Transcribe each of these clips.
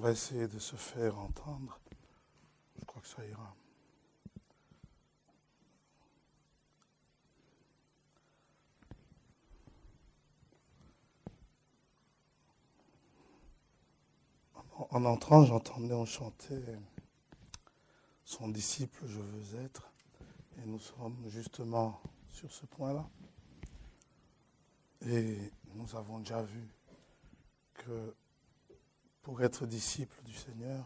va essayer de se faire entendre. Je crois que ça ira. En entrant, j'entendais on chanter son disciple, je veux être. Et nous sommes justement sur ce point-là. Et nous avons déjà vu que pour être disciple du Seigneur,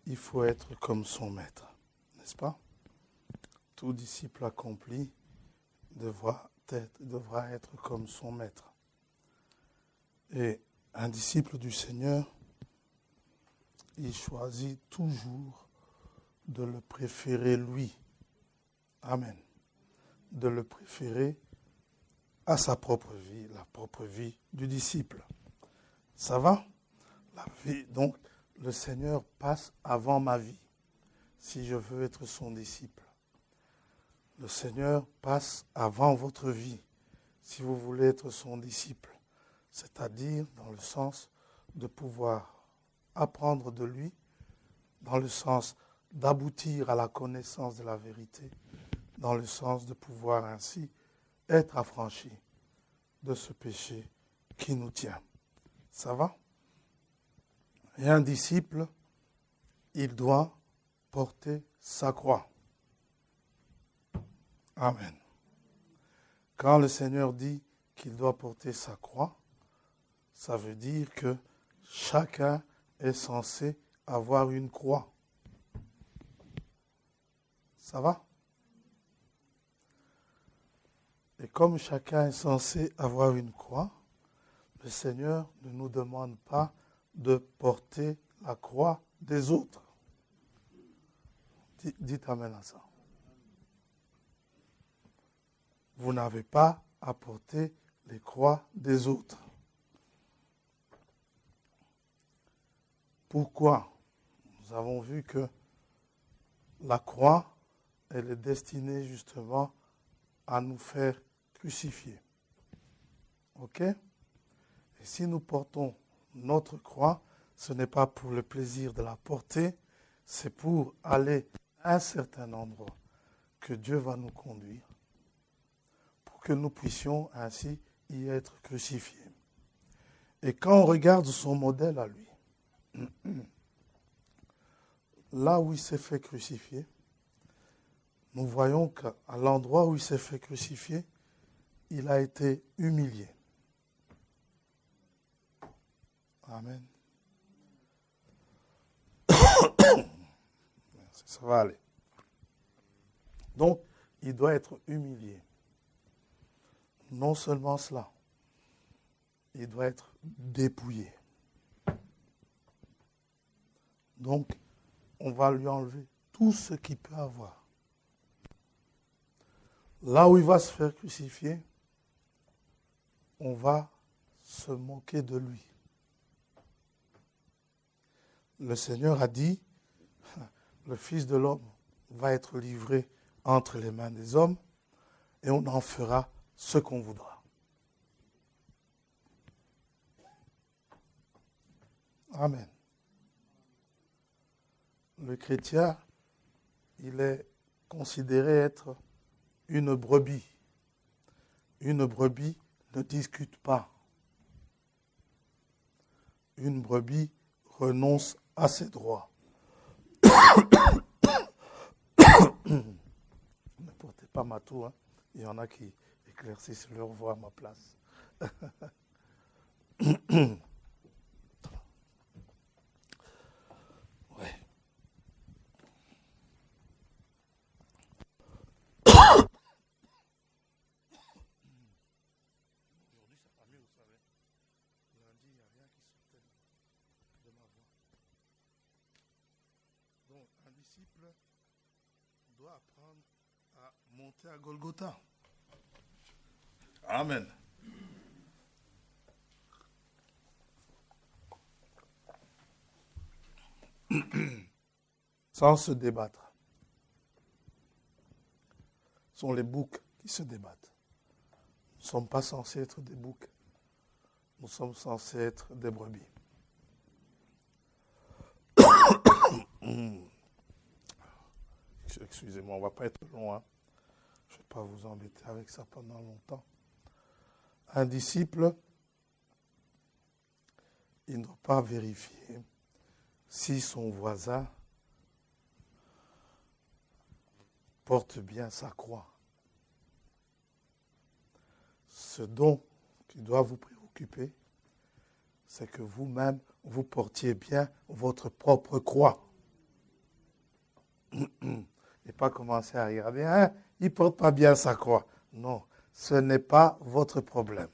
il faut être comme son maître, n'est-ce pas? Tout disciple accompli devra être comme son maître. Et un disciple du Seigneur, il choisit toujours de le préférer lui. Amen. De le préférer à sa propre vie, la propre vie du disciple. Ça va? La vie, donc, le Seigneur passe avant ma vie, si je veux être son disciple. Le Seigneur passe avant votre vie, si vous voulez être son disciple. C'est-à-dire dans le sens de pouvoir apprendre de lui, dans le sens d'aboutir à la connaissance de la vérité, dans le sens de pouvoir ainsi être affranchi de ce péché qui nous tient. Ça va? Et un disciple, il doit porter sa croix. Amen. Quand le Seigneur dit qu'il doit porter sa croix, ça veut dire que chacun est censé avoir une croix. Ça va? Et comme chacun est censé avoir une croix, le Seigneur ne nous demande pas de porter la croix des autres. Dites amen à ça. Vous n'avez pas à porter les croix des autres. Pourquoi? Nous avons vu que la croix, elle est destinée justement à nous faire crucifier. Ok? Et si nous portons notre croix, ce n'est pas pour le plaisir de la porter, c'est pour aller à un certain endroit que Dieu va nous conduire, pour que nous puissions ainsi y être crucifiés. Et quand on regarde son modèle à lui, là où il s'est fait crucifier, nous voyons qu'à l'endroit où il s'est fait crucifier, il a été humilié. Amen. Ça va aller. Donc, il doit être humilié. Non seulement cela, il doit être dépouillé. Donc, on va lui enlever tout ce qu'il peut avoir. Là où il va se faire crucifier, on va se moquer de lui. Le Seigneur a dit, le Fils de l'homme va être livré entre les mains des hommes et on en fera ce qu'on voudra. Amen. Le chrétien, il est considéré être une brebis. Une brebis ne discute pas. Une brebis renonce à ses droits. Ne portez pas ma toux, hein. Il y en a qui éclaircissent leur voix à ma place. Ouais. Aujourd'hui, ça va mieux, vous savez. Lundi, il n'y a rien qui sortait de ma voix. Donc, un disciple doit apprendre à monter à Golgotha. Amen. Sans se débattre. Ce sont les boucs qui se débattent. Nous ne sommes pas censés être des boucs. Nous sommes censés être des brebis. Excusez-moi, on ne va pas être long. Hein. Je ne vais pas vous embêter avec ça pendant longtemps. Un disciple, il ne doit pas vérifier si son voisin porte bien sa croix. Ce dont qui doit vous préoccuper, c'est que vous-même, vous portiez bien votre propre croix. Et pas commencer à regarder, hein, il ne porte pas bien sa croix. Non, ce n'est pas votre problème.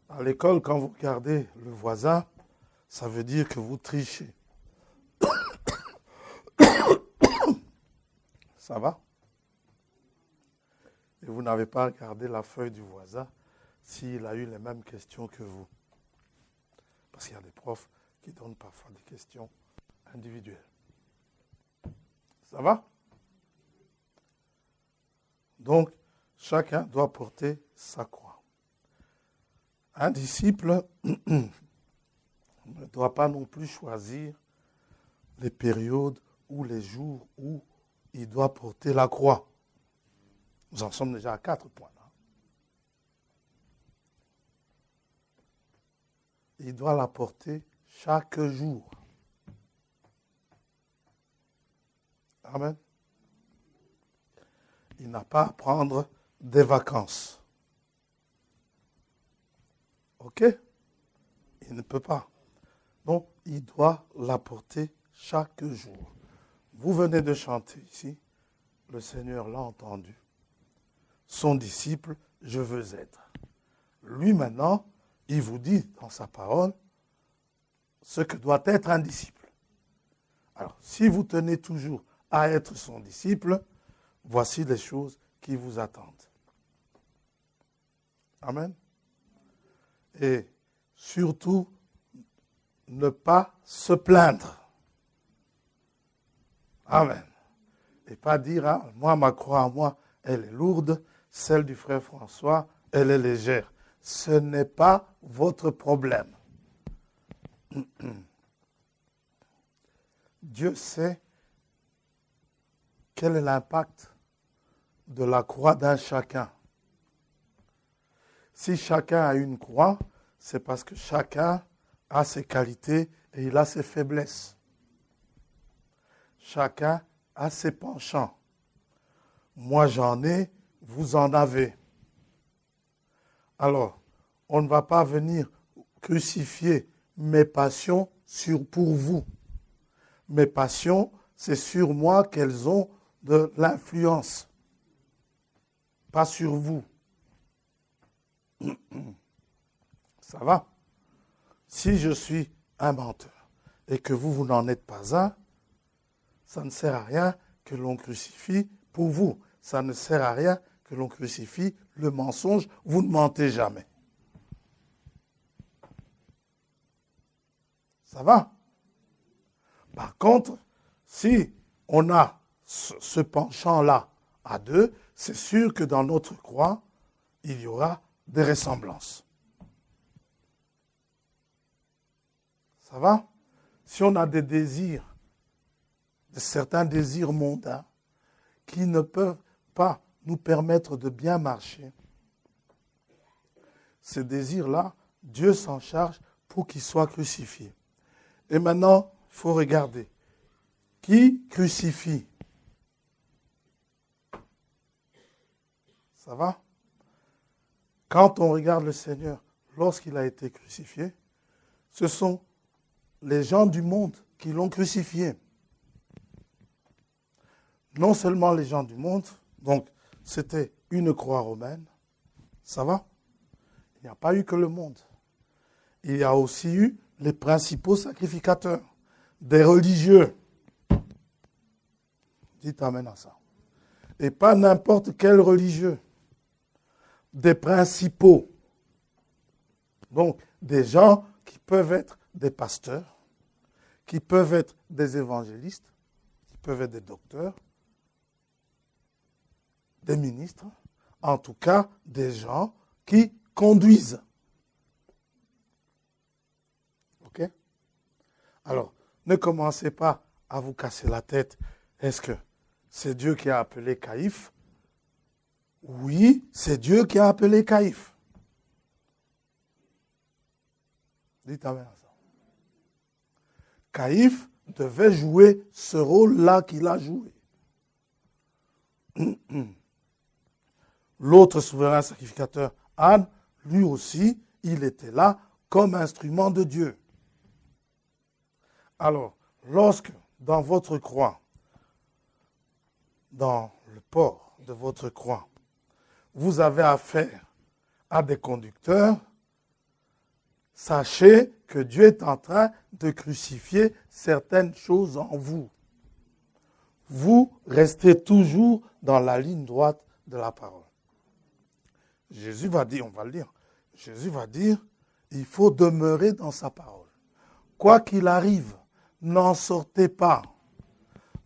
À l'école, quand vous regardez le voisin, ça veut dire que vous trichez. Ça va? Et vous n'avez pas regardé la feuille du voisin s'il a eu les mêmes questions que vous. Parce qu'il y a des profs qui donnent parfois des questions individuelles. Ça va? Donc, chacun doit porter sa croix. Un disciple ne doit pas non plus choisir les périodes ou les jours où il doit porter la croix. Nous en sommes déjà à 4 points. Là. Il doit la porter chaque jour. Amen. Il n'a pas à prendre des vacances. OK? Il ne peut pas. Donc, il doit la porter chaque jour. Vous venez de chanter ici. Le Seigneur l'a entendu. Son disciple, je veux être. Lui, maintenant, il vous dit dans sa parole ce que doit être un disciple. Alors, si vous tenez toujours à être son disciple, voici les choses qui vous attendent. Amen. Et surtout, ne pas se plaindre. Amen. Et pas dire, hein, moi, ma croix à moi, elle est lourde, celle du frère François, elle est légère. Ce n'est pas votre problème. Dieu sait quel est l'impact de la croix d'un chacun. Si chacun a une croix, c'est parce que chacun a ses qualités et il a ses faiblesses. Chacun a ses penchants. Moi j'en ai, vous en avez. Alors, on ne va pas venir crucifier mes passions pour vous. Mes passions, c'est sur moi qu'elles ont de l'influence, pas sur vous. Ça va? Si je suis un menteur et que vous n'en êtes pas un, ça ne sert à rien que l'on crucifie pour vous. Ça ne sert à rien que l'on crucifie le mensonge. Vous ne mentez jamais. Ça va? Par contre, si on a ce penchant-là à deux, c'est sûr que dans notre croix, il y aura des ressemblances. Ça va? Si on a des désirs, certains désirs mondains, qui ne peuvent pas nous permettre de bien marcher, ces désirs-là, Dieu s'en charge pour qu'ils soient crucifiés. Et maintenant, il faut regarder. Qui crucifie? Ça va? Quand on regarde le Seigneur, lorsqu'il a été crucifié, ce sont les gens du monde qui l'ont crucifié. Non seulement les gens du monde, donc c'était une croix romaine, ça va? Il n'y a pas eu que le monde. Il y a aussi eu les principaux sacrificateurs, des religieux. Dites amen à ça. Et pas n'importe quel religieux. Des principaux. Donc, des gens qui peuvent être des pasteurs, qui peuvent être des évangélistes, qui peuvent être des docteurs, des ministres, en tout cas des gens qui conduisent. OK? Alors, ne commencez pas à vous casser la tête. Est-ce que c'est Dieu qui a appelé Caïphe? Oui, c'est Dieu qui a appelé Caïphe. Dites amen à ça. Caïphe devait jouer ce rôle-là qu'il a joué. L'autre souverain sacrificateur, Anne, lui aussi, il était là comme instrument de Dieu. Alors, lorsque dans votre croix, dans le port de votre croix, vous avez affaire à des conducteurs, sachez que Dieu est en train de crucifier certaines choses en vous. Vous restez toujours dans la ligne droite de la parole. Jésus va dire, on va le lire, Jésus va dire, il faut demeurer dans sa parole. Quoi qu'il arrive, n'en sortez pas.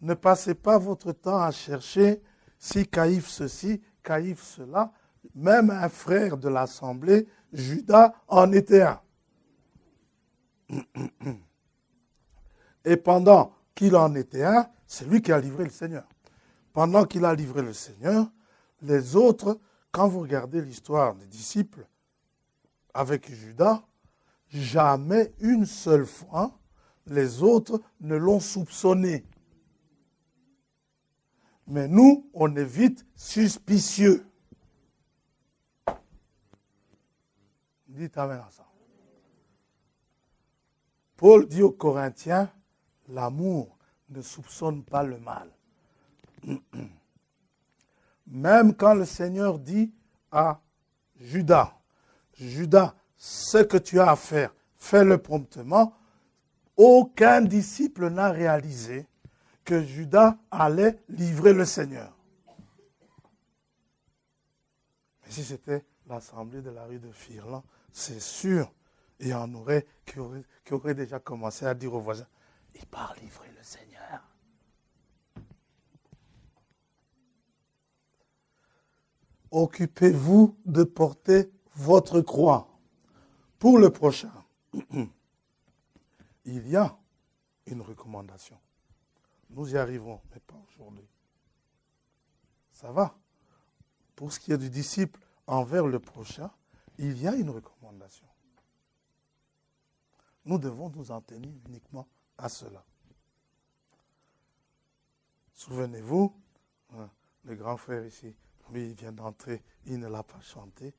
Ne passez pas votre temps à chercher si Caïphe ceci, Caïphe cela. Même un frère de l'assemblée, Judas, en était un. Et pendant qu'il en était un, c'est lui qui a livré le Seigneur. Pendant qu'il a livré le Seigneur, les autres, quand vous regardez l'histoire des disciples avec Judas, jamais une seule fois, les autres ne l'ont soupçonné. Mais nous, on est vite suspicieux. Dites amen à ça. Paul dit aux Corinthiens, l'amour ne soupçonne pas le mal. Même quand le Seigneur dit à Judas, Judas, ce que tu as à faire, fais-le promptement, aucun disciple n'a réalisé que Judas allait livrer le Seigneur. Mais si c'était l'assemblée de la rue de Firlan, c'est sûr, il y en aurait qui auraient déjà commencé à dire aux voisins, il part livrer le Seigneur. Occupez-vous de porter votre croix. Pour le prochain, il y a une recommandation. Nous y arrivons, mais pas aujourd'hui. Ça va. Pour ce qui est du disciple envers le prochain, il y a une recommandation. Nous devons nous en tenir uniquement à cela. Souvenez-vous, le grand frère ici, lui, il vient d'entrer, il ne l'a pas chanté,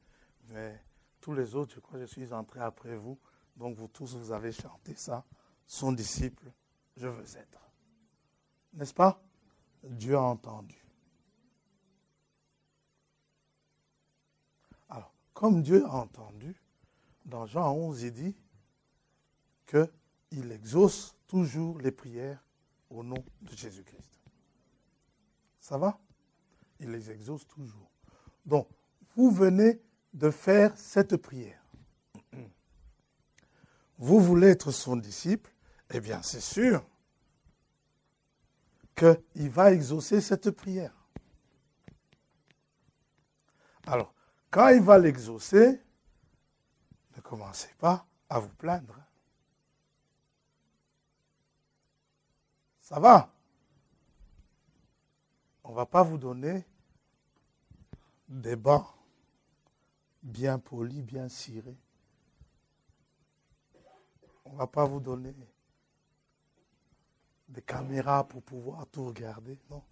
mais tous les autres, je crois que je suis entré après vous, donc vous tous, vous avez chanté ça, son disciple, je veux être. N'est-ce pas? Dieu a entendu. Alors, comme Dieu a entendu, dans Jean 11, il dit qu'il exauce toujours les prières au nom de Jésus-Christ. Ça va? Il les exauce toujours. Donc, vous venez de faire cette prière. Vous voulez être son disciple, eh bien, c'est sûr qu'il va exaucer cette prière. Alors, quand il va l'exaucer, ne commencez pas à vous plaindre. Ça va? On ne va pas vous donner des bancs bien polis, bien cirés. On ne va pas vous donner des caméras pour pouvoir tout regarder. Non.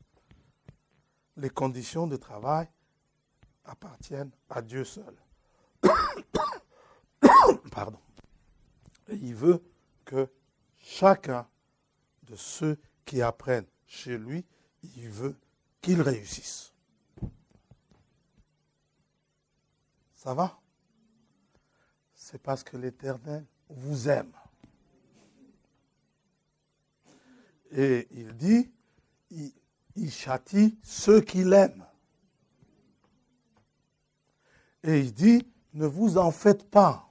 Les conditions de travail appartiennent à Dieu seul. Pardon. Et il veut que chacun de ceux qui apprennent chez lui, il veut qu'ils réussissent. Ça va? C'est parce que l'Éternel vous aime. Et il dit, il châtie ceux qui l'aiment. Et il dit, ne vous en faites pas.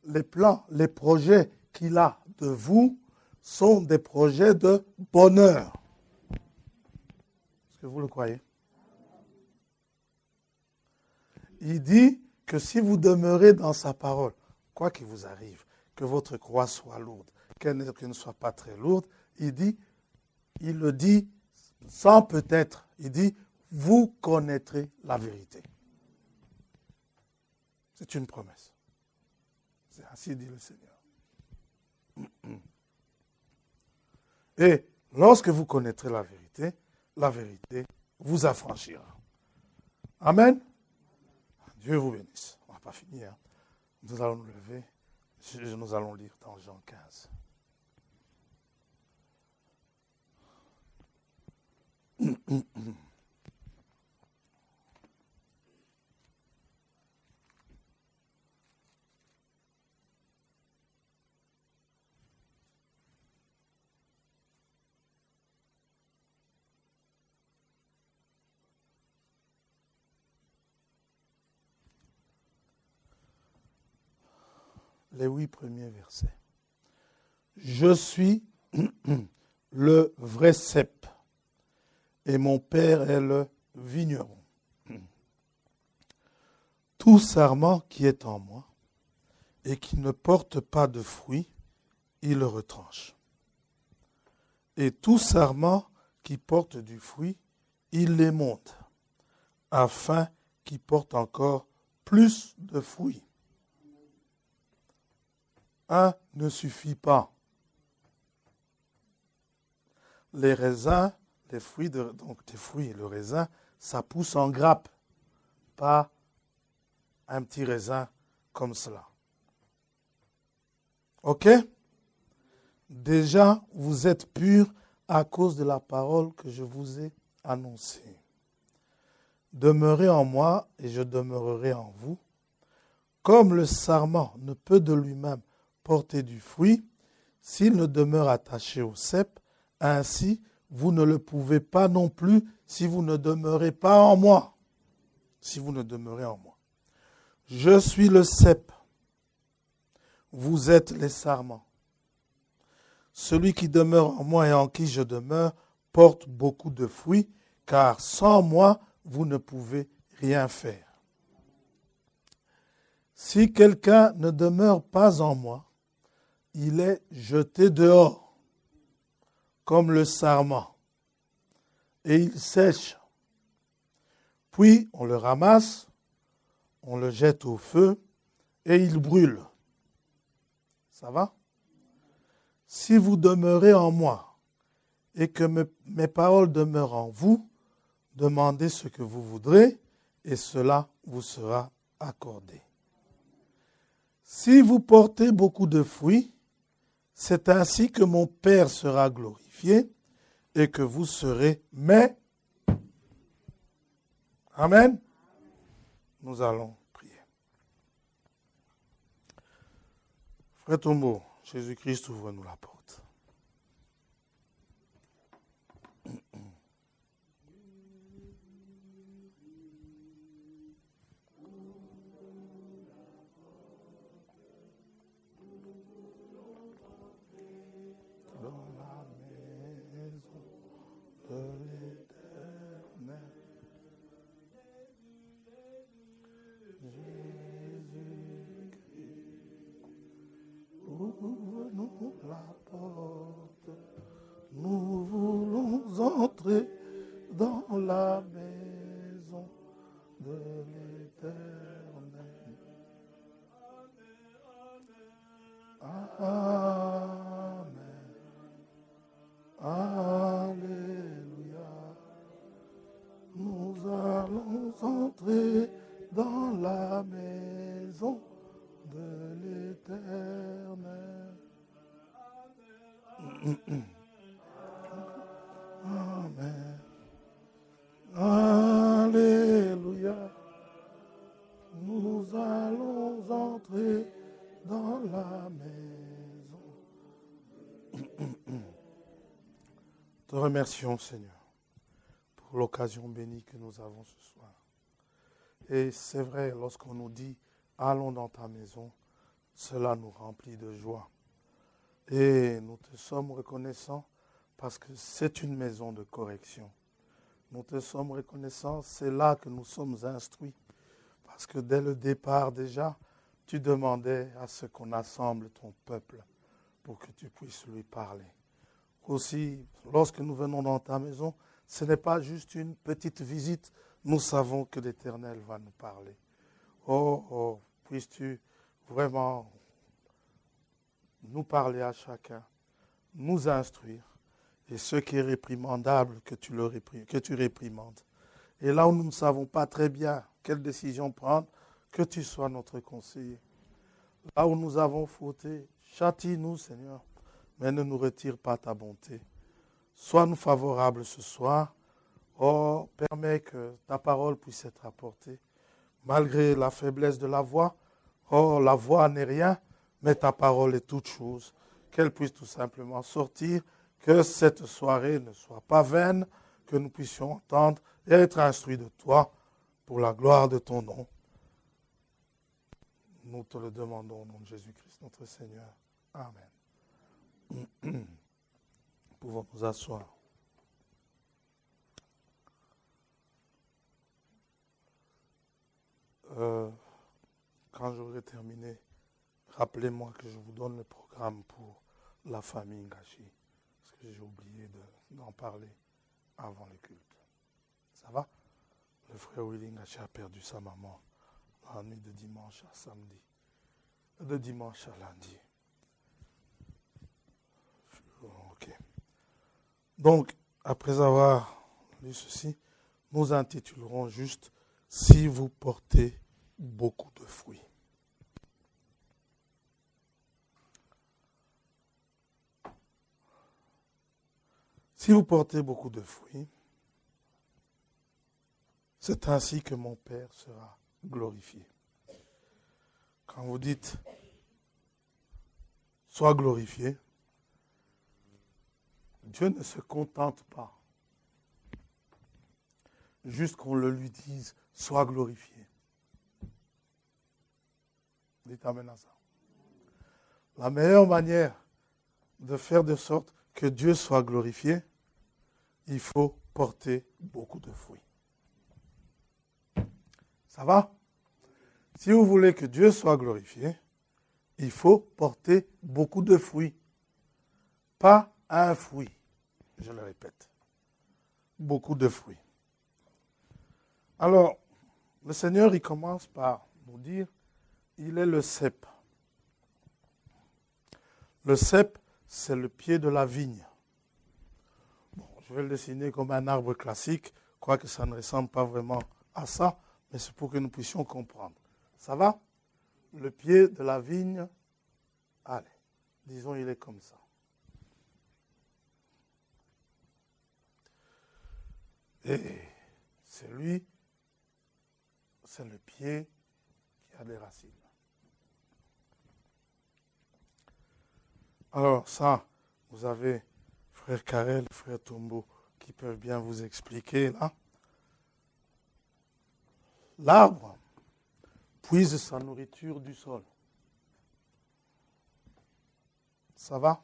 Les plans, les projets qu'il a de vous sont des projets de bonheur. Est-ce que vous le croyez? Il dit que si vous demeurez dans sa parole, quoi qu'il vous arrive, que votre croix soit lourde, qu'elle ne soit pas très lourde. Il le dit sans peut-être. Il dit, vous connaîtrez la vérité. C'est une promesse. C'est ainsi dit le Seigneur. Et lorsque vous connaîtrez la vérité vous affranchira. Amen. Dieu vous bénisse. On n'a pas fini. Hein. Nous allons nous lever. Nous allons lire dans Jean 15. Les 8 premiers versets. Je suis le vrai cep et mon père est le vigneron. Tout sarment qui est en moi et qui ne porte pas de fruits, il le retranche. Et tout sarment qui porte du fruit, il les monte, afin qu'il porte encore plus de fruits. Un ne suffit pas. Les raisins, les fruits, le raisin, ça pousse en grappe, pas un petit raisin comme cela. Ok? Déjà, vous êtes purs à cause de la parole que je vous ai annoncée. Demeurez en moi et je demeurerai en vous. Comme le sarment ne peut de lui-même porter du fruit, s'il ne demeure attaché au cep, ainsi vous ne le pouvez pas non plus si vous ne demeurez pas en moi. Si vous ne demeurez en moi. Je suis le cep. Vous êtes les sarments. Celui qui demeure en moi et en qui je demeure porte beaucoup de fruits, car sans moi, vous ne pouvez rien faire. Si quelqu'un ne demeure pas en moi, il est jeté dehors, comme le sarment, et il sèche. Puis on le ramasse, on le jette au feu, et il brûle. Ça va? Si vous demeurez en moi, et que mes paroles demeurent en vous, demandez ce que vous voudrez, et cela vous sera accordé. Si vous portez beaucoup de fruits, c'est ainsi que mon Père sera glorifié et que vous serez mes. Amen. Nous allons prier. Frère Tombeau, Jésus-Christ, ouvre-nous la porte. Ouvre-nous la porte, nous voulons entrer dans la maison de l'Éternel. Amen. Alléluia. Nous allons entrer dans la maison de l'Éternel. Amen. Alléluia. Nous allons entrer dans la maison. Te remercions, Seigneur, pour l'occasion bénie que nous avons ce soir. Et c'est vrai, lorsqu'on nous dit « Allons dans ta maison », cela nous remplit de joie. Et nous te sommes reconnaissants parce que c'est une maison de correction. Nous te sommes reconnaissants, c'est là que nous sommes instruits. Parce que dès le départ déjà, tu demandais à ce qu'on assemble ton peuple pour que tu puisses lui parler. Aussi, lorsque nous venons dans ta maison, ce n'est pas juste une petite visite, nous savons que l'Éternel va nous parler. Oh, puisses-tu vraiment nous parler à chacun, nous instruire, et ce qui est réprimandable, que tu réprimandes. Et là où nous ne savons pas très bien quelle décision prendre, que tu sois notre conseiller. Là où nous avons fauté, châtie-nous, Seigneur, mais ne nous retire pas ta bonté. Sois-nous favorables ce soir. Oh, permets que ta parole puisse être apportée. Malgré la faiblesse de la voix, oh, la voix n'est rien, mais ta parole est toute chose. Qu'elle puisse tout simplement sortir, que cette soirée ne soit pas vaine, que nous puissions entendre et être instruits de toi pour la gloire de ton nom. Nous te le demandons au nom de Jésus-Christ, notre Seigneur. Amen. Nous pouvons nous asseoir. Quand j'aurai terminé, rappelez-moi que je vous donne le programme pour la famille Ngachi, parce que j'ai oublié d'en parler avant le culte. Ça va? Le frère Willy Ngachi a perdu sa maman la nuit de dimanche à samedi, de dimanche à lundi. Ok. Donc, après avoir lu ceci, nous intitulerons juste « Si vous portez beaucoup de fruits ». Si vous portez beaucoup de fruits, c'est ainsi que mon Père sera glorifié. Quand vous dites « sois glorifié », Dieu ne se contente pas juste qu'on le lui dise « sois glorifié ». Dites amen à ça. La meilleure manière de faire de sorte que Dieu soit glorifié, il faut porter beaucoup de fruits. Ça va? Si vous voulez que Dieu soit glorifié, il faut porter beaucoup de fruits. Pas un fruit, je le répète. Beaucoup de fruits. Alors, le Seigneur, il commence par nous dire, il est le cep. Le cep, c'est le pied de la vigne. Bon, je vais le dessiner comme un arbre classique, quoique ça ne ressemble pas vraiment à ça, mais c'est pour que nous puissions comprendre. Ça va? Le pied de la vigne, allez, disons il est comme ça. Et c'est lui, c'est le pied qui a des racines. Alors ça, vous avez frère Karel, frère Tombeau, qui peuvent bien vous expliquer là. L'arbre puise sa nourriture du sol. Ça va?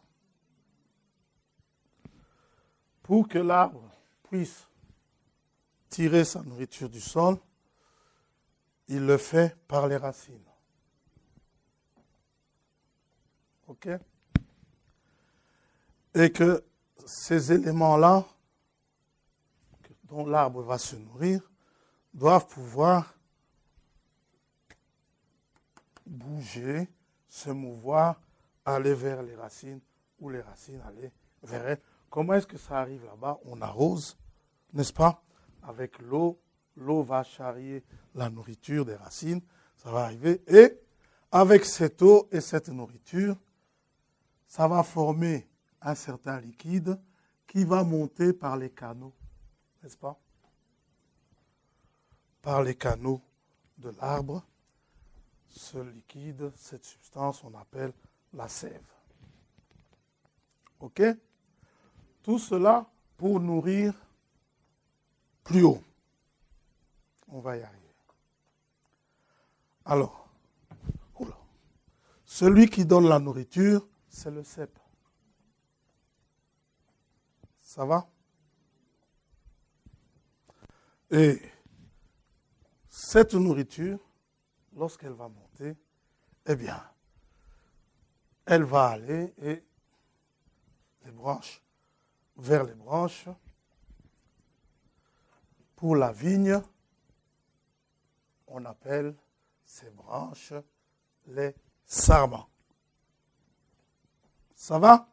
Pour que l'arbre puisse tirer sa nourriture du sol, il le fait par les racines. OK? Et que ces éléments-là, dont l'arbre va se nourrir, doivent pouvoir bouger, se mouvoir, aller vers les racines, ou les racines aller vers elles. Comment est-ce que ça arrive là-bas? On arrose, n'est-ce pas? Avec l'eau, l'eau va charrier la nourriture des racines, ça va arriver, et avec cette eau et cette nourriture, ça va former un certain liquide qui va monter par les canaux, n'est-ce pas? Par les canaux de l'arbre. Ce liquide, cette substance, on appelle la sève. OK? Tout cela pour nourrir plus haut. On va y arriver. Alors, celui qui donne la nourriture, c'est le cep. Ça va? Et cette nourriture, lorsqu'elle va monter, eh bien, elle va aller et vers les branches. Pour la vigne, on appelle ces branches les sarments. Ça va?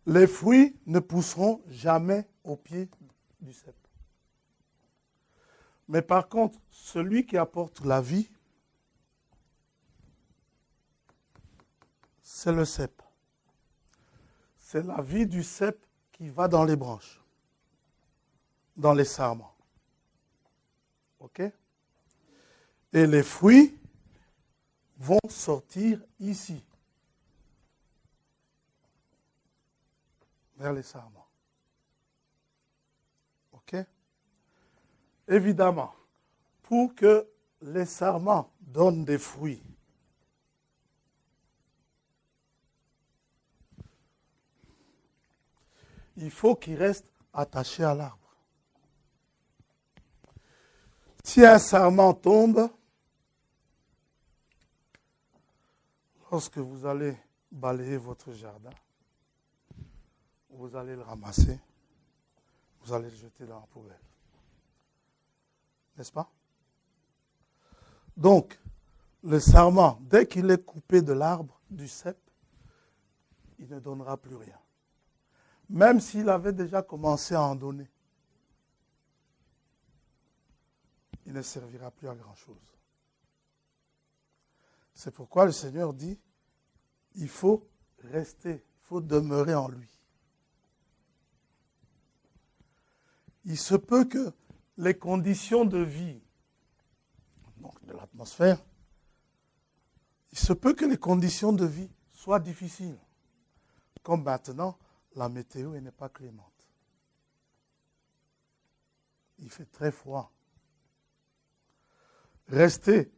Les fruits ne pousseront jamais au pied du cep. Mais par contre, celui qui apporte la vie, c'est le cep. C'est la vie du cep qui va dans les branches, dans les sarments. OK? Et les fruits vont sortir ici, vers les sarments. OK? Évidemment, pour que les sarments donnent des fruits, il faut qu'ils restent attachés à l'arbre. Si un sarment tombe, lorsque vous allez balayer votre jardin, vous allez le ramasser, vous allez le jeter dans la poubelle. N'est-ce pas? Donc, le sarment, dès qu'il est coupé de l'arbre, du cep, il ne donnera plus rien. Même s'il avait déjà commencé à en donner, il ne servira plus à grand-chose. C'est pourquoi le Seigneur dit, il faut rester, il faut demeurer en lui. Il se peut que les conditions de vie, donc de l'atmosphère, il se peut que les conditions de vie soient difficiles. Comme maintenant, la météo n'est pas clémente. Il fait très froid. Restez.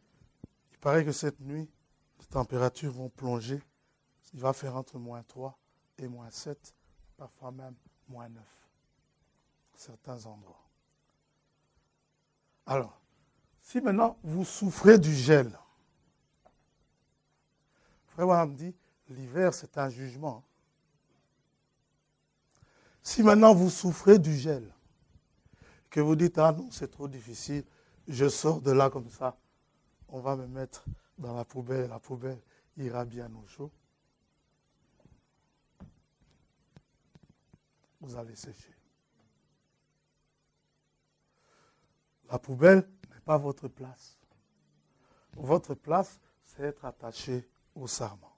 Il paraît que cette nuit, les températures vont plonger. Il va faire entre -3 et -7, parfois même -9, à certains endroits. Alors, si maintenant vous souffrez du gel, Frère Branham dit, l'hiver c'est un jugement. Si maintenant vous souffrez du gel, que vous dites, ah non, c'est trop difficile, je sors de là comme ça, on va me mettre dans la poubelle ira bien au chaud, vous allez sécher. La poubelle n'est pas votre place. Votre place, c'est être attaché au sarment.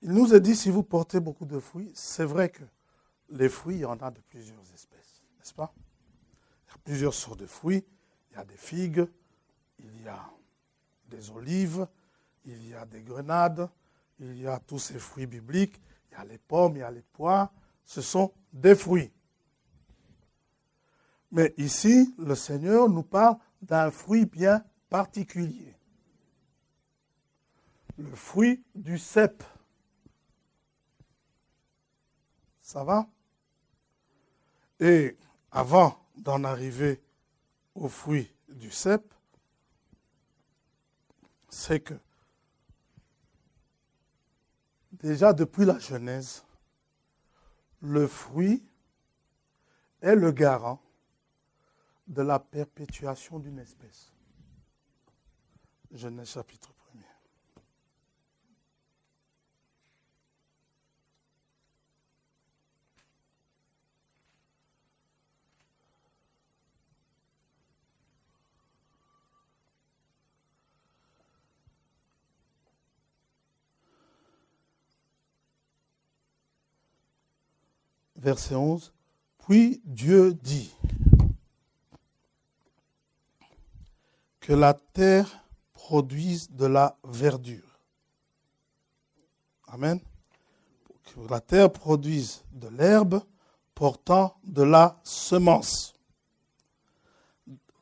Il nous est dit, si vous portez beaucoup de fruits, c'est vrai que les fruits, il y en a de plusieurs espèces, n'est-ce pas? Il y a plusieurs sortes de fruits. Il y a des figues, il y a des olives, il y a des grenades, il y a tous ces fruits bibliques, il y a les pommes, il y a les poires. Ce sont des fruits. Mais ici, le Seigneur nous parle d'un fruit bien particulier. Le fruit du cep. Ça va? Et avant d'en arriver au fruit du cep, c'est que déjà depuis la Genèse, le fruit est le garant de la perpétuation d'une espèce. Genèse chapitre 1er. Verset 11. Puis Dieu dit que la terre produise de la verdure. Amen. Que la terre produise de l'herbe portant de la semence.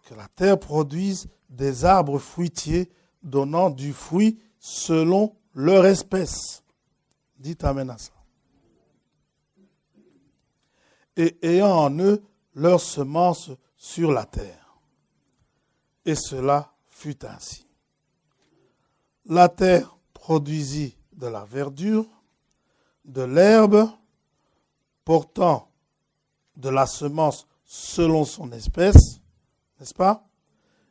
Que la terre produise des arbres fruitiers donnant du fruit selon leur espèce. Dites amen à ça. Et ayant en eux leur semence sur la terre. Et cela fut ainsi. La terre produisit de la verdure, de l'herbe portant de la semence selon son espèce, n'est-ce pas?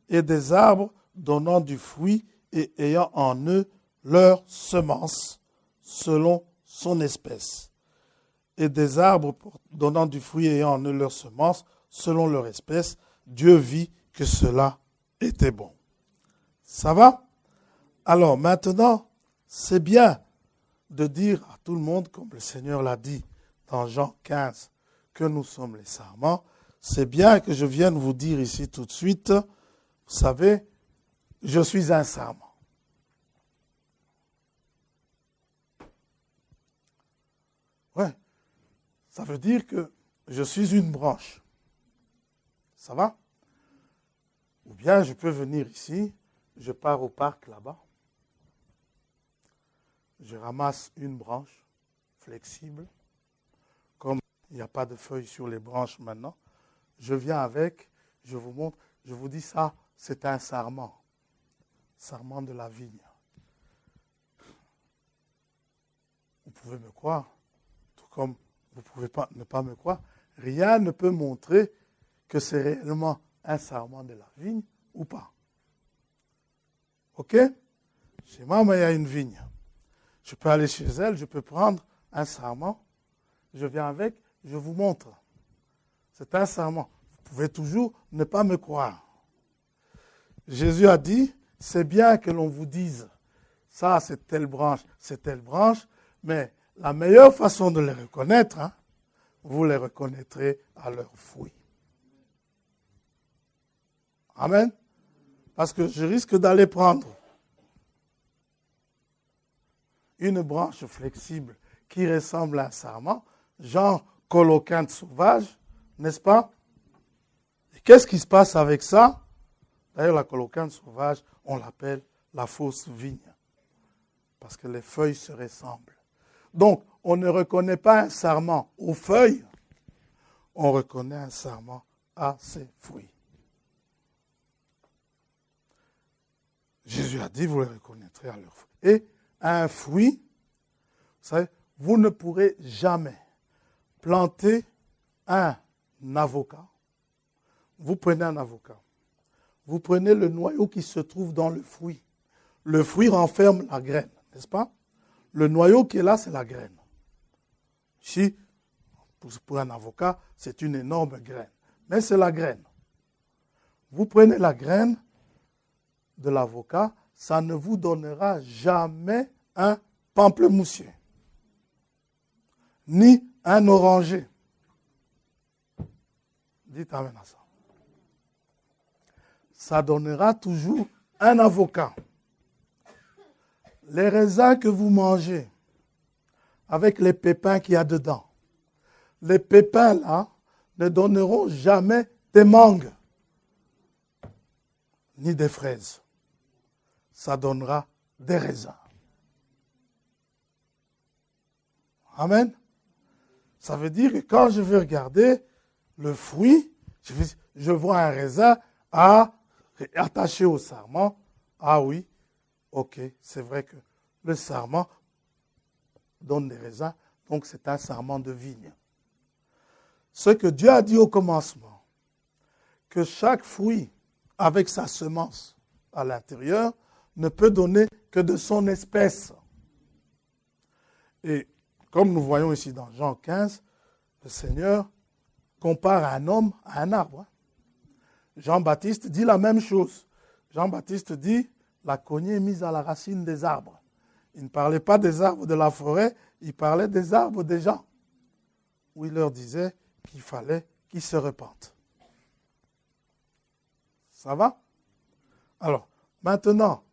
Et des arbres donnant du fruit et ayant en eux leur semence selon son espèce. Et des arbres donnant du fruit et ayant en eux leur semence selon leur espèce, Dieu vit que cela était bon. Ça va? Alors maintenant, c'est bien de dire à tout le monde, comme le Seigneur l'a dit dans Jean 15, que nous sommes les sarments. C'est bien que je vienne vous dire ici tout de suite, vous savez, je suis un sarment. Ouais, ça veut dire que je suis une branche. Ça va? Ou bien je peux venir ici, je pars au parc là-bas, je ramasse une branche flexible, comme il n'y a pas de feuilles sur les branches maintenant, je viens avec, je vous montre, je vous dis ça, c'est un sarment de la vigne. Vous pouvez me croire, tout comme vous ne pouvez pas, ne pas me croire, rien ne peut montrer que c'est réellement un sarment de la vigne ou pas. Ok? Chez moi, il y a une vigne. Je peux aller chez elle, je peux prendre un sarment, je viens avec, je vous montre. C'est un sarment. Vous pouvez toujours ne pas me croire. Jésus a dit, c'est bien que l'on vous dise, ça c'est telle branche, mais la meilleure façon de les reconnaître, vous les reconnaîtrez à leurs fruits. Amen. Parce que je risque d'aller prendre une branche flexible qui ressemble à un sarment, genre colocante sauvage, n'est-ce pas? Et qu'est-ce qui se passe avec ça? D'ailleurs, la colocante sauvage, on l'appelle la fausse vigne, parce que les feuilles se ressemblent. Donc, on ne reconnaît pas un sarment aux feuilles, on reconnaît un sarment à ses fruits. Jésus a dit, vous les reconnaîtrez à leurs fruits. Et un fruit, vous savez, vous ne pourrez jamais planter un avocat. Vous prenez un avocat. Vous prenez le noyau qui se trouve dans le fruit. Le fruit renferme la graine, n'est-ce pas? Le noyau qui est là, c'est la graine. Ici, pour un avocat, c'est une énorme graine. Mais c'est la graine. Vous prenez la graine de l'avocat, ça ne vous donnera jamais un pamplemoussier, ni un oranger. Dites amen à ça. Ça donnera toujours un avocat. Les raisins que vous mangez, avec les pépins qu'il y a dedans, les pépins là ne donneront jamais des mangues, ni des fraises. Ça donnera des raisins. Amen. Ça veut dire que quand je vais regarder le fruit, je vois un raisin attaché au sarment. Ah oui, ok, c'est vrai que le sarment donne des raisins, donc c'est un sarment de vigne. Ce que Dieu a dit au commencement, que chaque fruit avec sa semence à l'intérieur ne peut donner que de son espèce. Et comme nous voyons ici dans Jean 15, le Seigneur compare un homme à un arbre. Jean-Baptiste dit la même chose. Jean-Baptiste dit, la cognée est mise à la racine des arbres. Il ne parlait pas des arbres de la forêt, il parlait des arbres des gens. Où il leur disait qu'il fallait qu'ils se repentent. Ça va? Alors, maintenant,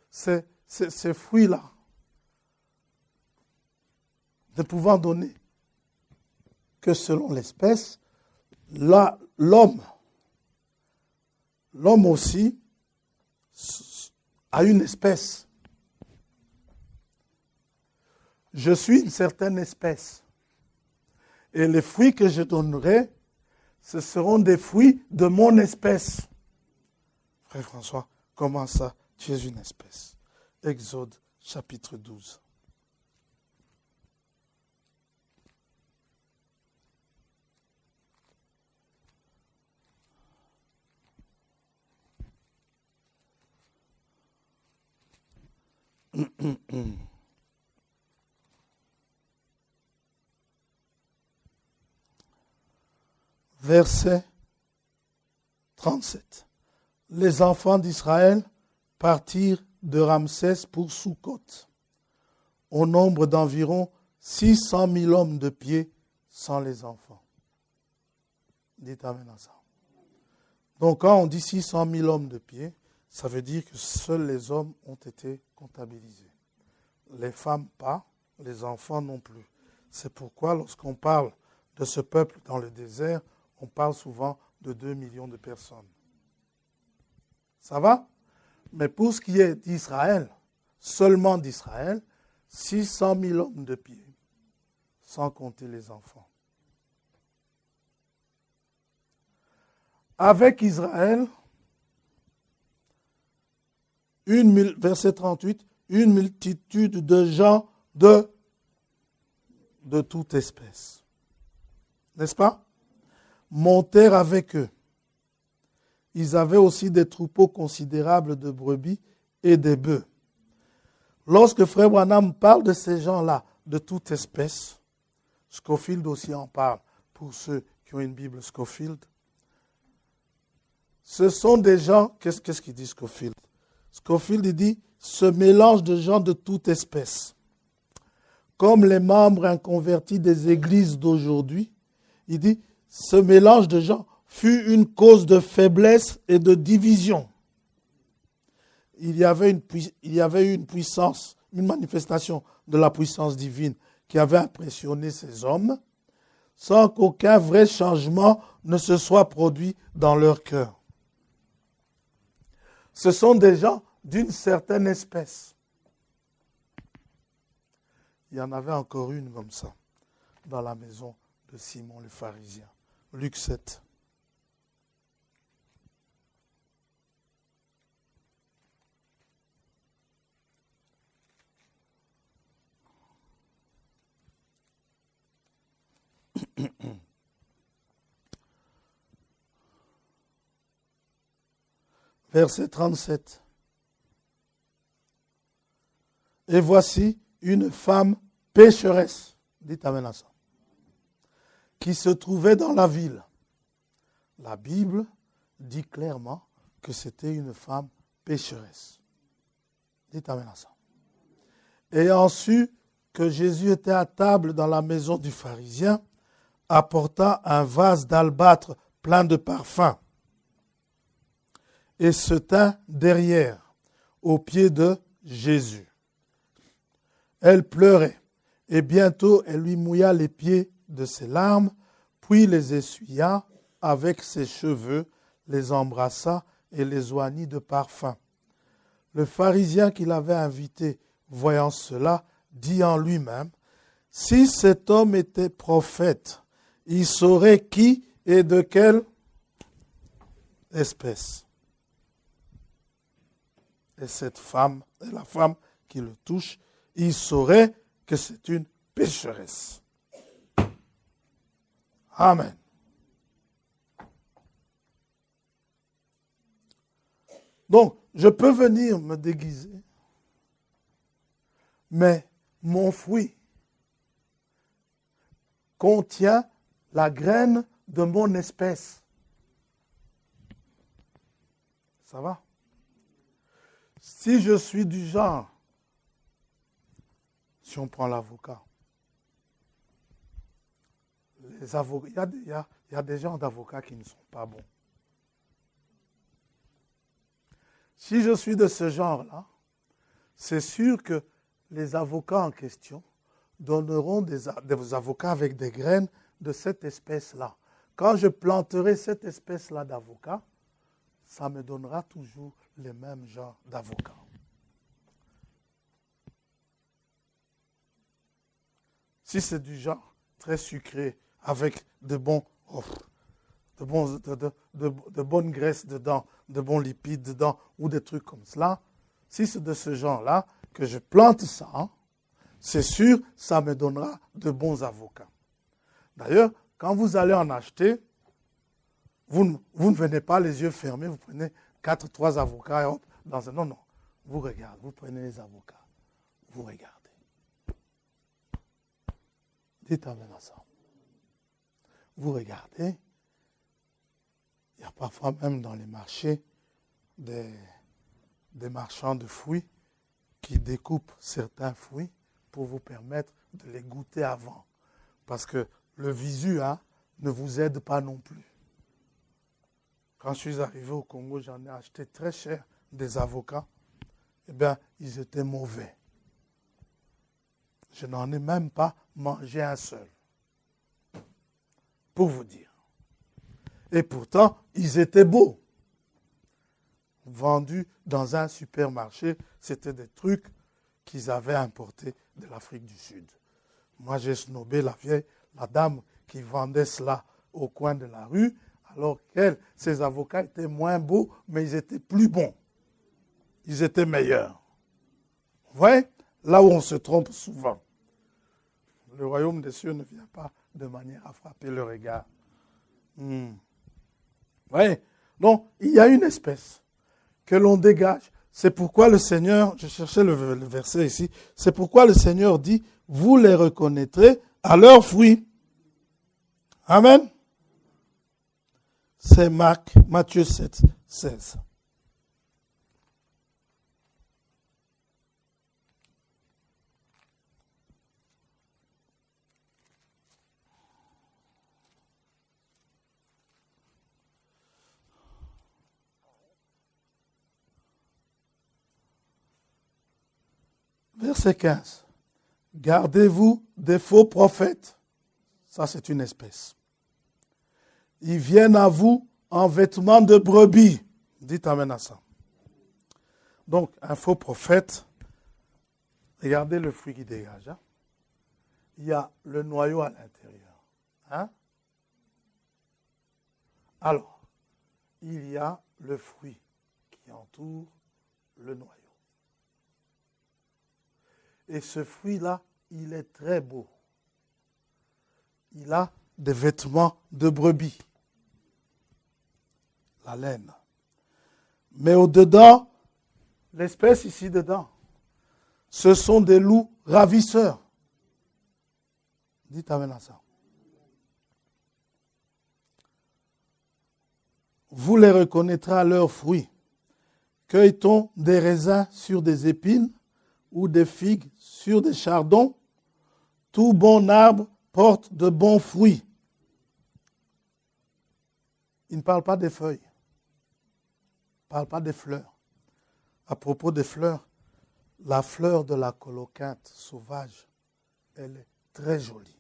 ces fruits-là, ne pouvant donner que selon l'espèce, l'homme aussi a une espèce. Je suis une certaine espèce. Et les fruits que je donnerai, ce seront des fruits de mon espèce. Frère François, comment ça, tu es une espèce? Exode chapitre 12. Verset 37. Les enfants d'Israël partirent de Ramsès pour Sukkot, au nombre d'environ 600 000 hommes de pied sans les enfants. Dites amen à ça. Donc quand on dit 600 000 hommes de pied, ça veut dire que seuls les hommes ont été comptabilisés. Les femmes pas, les enfants non plus. C'est pourquoi lorsqu'on parle de ce peuple dans le désert, on parle souvent de 2 millions de personnes. Ça va? Mais pour ce qui est d'Israël, seulement d'Israël, 600 000 hommes de pied, sans compter les enfants. Avec Israël, verset 38, une multitude de gens de toute espèce. N'est-ce pas? Montèrent avec eux. Ils avaient aussi des troupeaux considérables de brebis et des bœufs. Lorsque Frère Branham parle de ces gens-là, de toute espèce, Scofield aussi en parle, pour ceux qui ont une Bible Scofield. Ce sont des gens, qu'est-ce qu'il dit Scofield? Scofield il dit, ce mélange de gens de toute espèce, comme les membres inconvertis des églises d'aujourd'hui, il dit, ce mélange de gens fut une cause de faiblesse et de division. Il y avait une puissance, une manifestation de la puissance divine qui avait impressionné ces hommes, sans qu'aucun vrai changement ne se soit produit dans leur cœur. Ce sont des gens d'une certaine espèce. Il y en avait encore une comme ça, dans la maison de Simon le pharisien. Luc 7. Verset 37. Et voici une femme pécheresse, dites amen à ça, qui se trouvait dans la ville. La Bible dit clairement que c'était une femme pécheresse. Dites amen à ça. Ayant su que Jésus était à table dans la maison du pharisien, apporta un vase d'albâtre plein de parfums et se tint derrière, aux pieds de Jésus. Elle pleurait, et bientôt elle lui mouilla les pieds de ses larmes, puis les essuya avec ses cheveux, les embrassa et les oignit de parfum. Le pharisien qui l'avait invité, voyant cela, dit en lui-même, « Si cet homme était prophète, il saurait qui et de quelle espèce. » Et cette femme, et la femme qui le touche, il saurait que c'est une pécheresse. Amen. Donc, je peux venir me déguiser, mais mon fruit contient la graine de mon espèce. Ça va? Si je suis du genre, si on prend l'avocat, les avocats, il y a des gens d'avocats qui ne sont pas bons. Si je suis de ce genre-là, c'est sûr que les avocats en question donneront des avocats avec des graines de cette espèce-là. Quand je planterai cette espèce-là d'avocats, ça me donnera toujours les mêmes genres d'avocats. Si c'est du genre très sucré, avec de bons de bonnes graisses dedans, de bons lipides dedans, ou des trucs comme cela, si c'est de ce genre-là que je plante ça, c'est sûr, ça me donnera de bons avocats. D'ailleurs, quand vous allez en acheter, vous ne venez pas les yeux fermés, vous prenez 3 avocats et hop, dans un... Non, non. Vous regardez, vous prenez les avocats. Vous regardez. Dites Amen ensemble. Vous regardez. Il y a parfois même dans les marchés des marchands de fruits qui découpent certains fruits pour vous permettre de les goûter avant. Parce que le visu ne vous aide pas non plus. Quand je suis arrivé au Congo, j'en ai acheté très cher des avocats. Eh bien, ils étaient mauvais. Je n'en ai même pas mangé un seul. Pour vous dire. Et pourtant, ils étaient beaux. Vendus dans un supermarché, c'était des trucs qu'ils avaient importés de l'Afrique du Sud. Moi, j'ai snobé la dame qui vendait cela au coin de la rue, alors ses avocats étaient moins beaux, mais ils étaient plus bons. Ils étaient meilleurs. Vous voyez? Là où on se trompe souvent. Le royaume des cieux ne vient pas de manière à frapper le regard. Vous voyez? Donc, il y a une espèce que l'on dégage. C'est pourquoi le Seigneur, je cherchais le verset ici, c'est pourquoi le Seigneur dit, vous les reconnaîtrez à leurs fruits. Amen. C'est Matthieu 7, 16. Verset 15. Gardez-vous des faux prophètes. Ça, c'est une espèce. Ils viennent à vous en vêtements de brebis. Dites amen à ça. Donc, un faux prophète, regardez le fruit qui dégage. Il y a le noyau à l'intérieur. Alors, il y a le fruit qui entoure le noyau. Et ce fruit-là, il est très beau. Il a des vêtements de brebis. La laine. Mais au-dedans, l'espèce ici dedans, ce sont des loups ravisseurs. Dites amen à ça. Vous les reconnaîtrez à leurs fruits. Cueille-t-on des raisins sur des épines ou des figues sur des chardons? Tout bon arbre porte de bons fruits. Il ne parle pas des feuilles. Il ne parle pas des fleurs. À propos des fleurs, la fleur de la colocynte sauvage, elle est très jolie.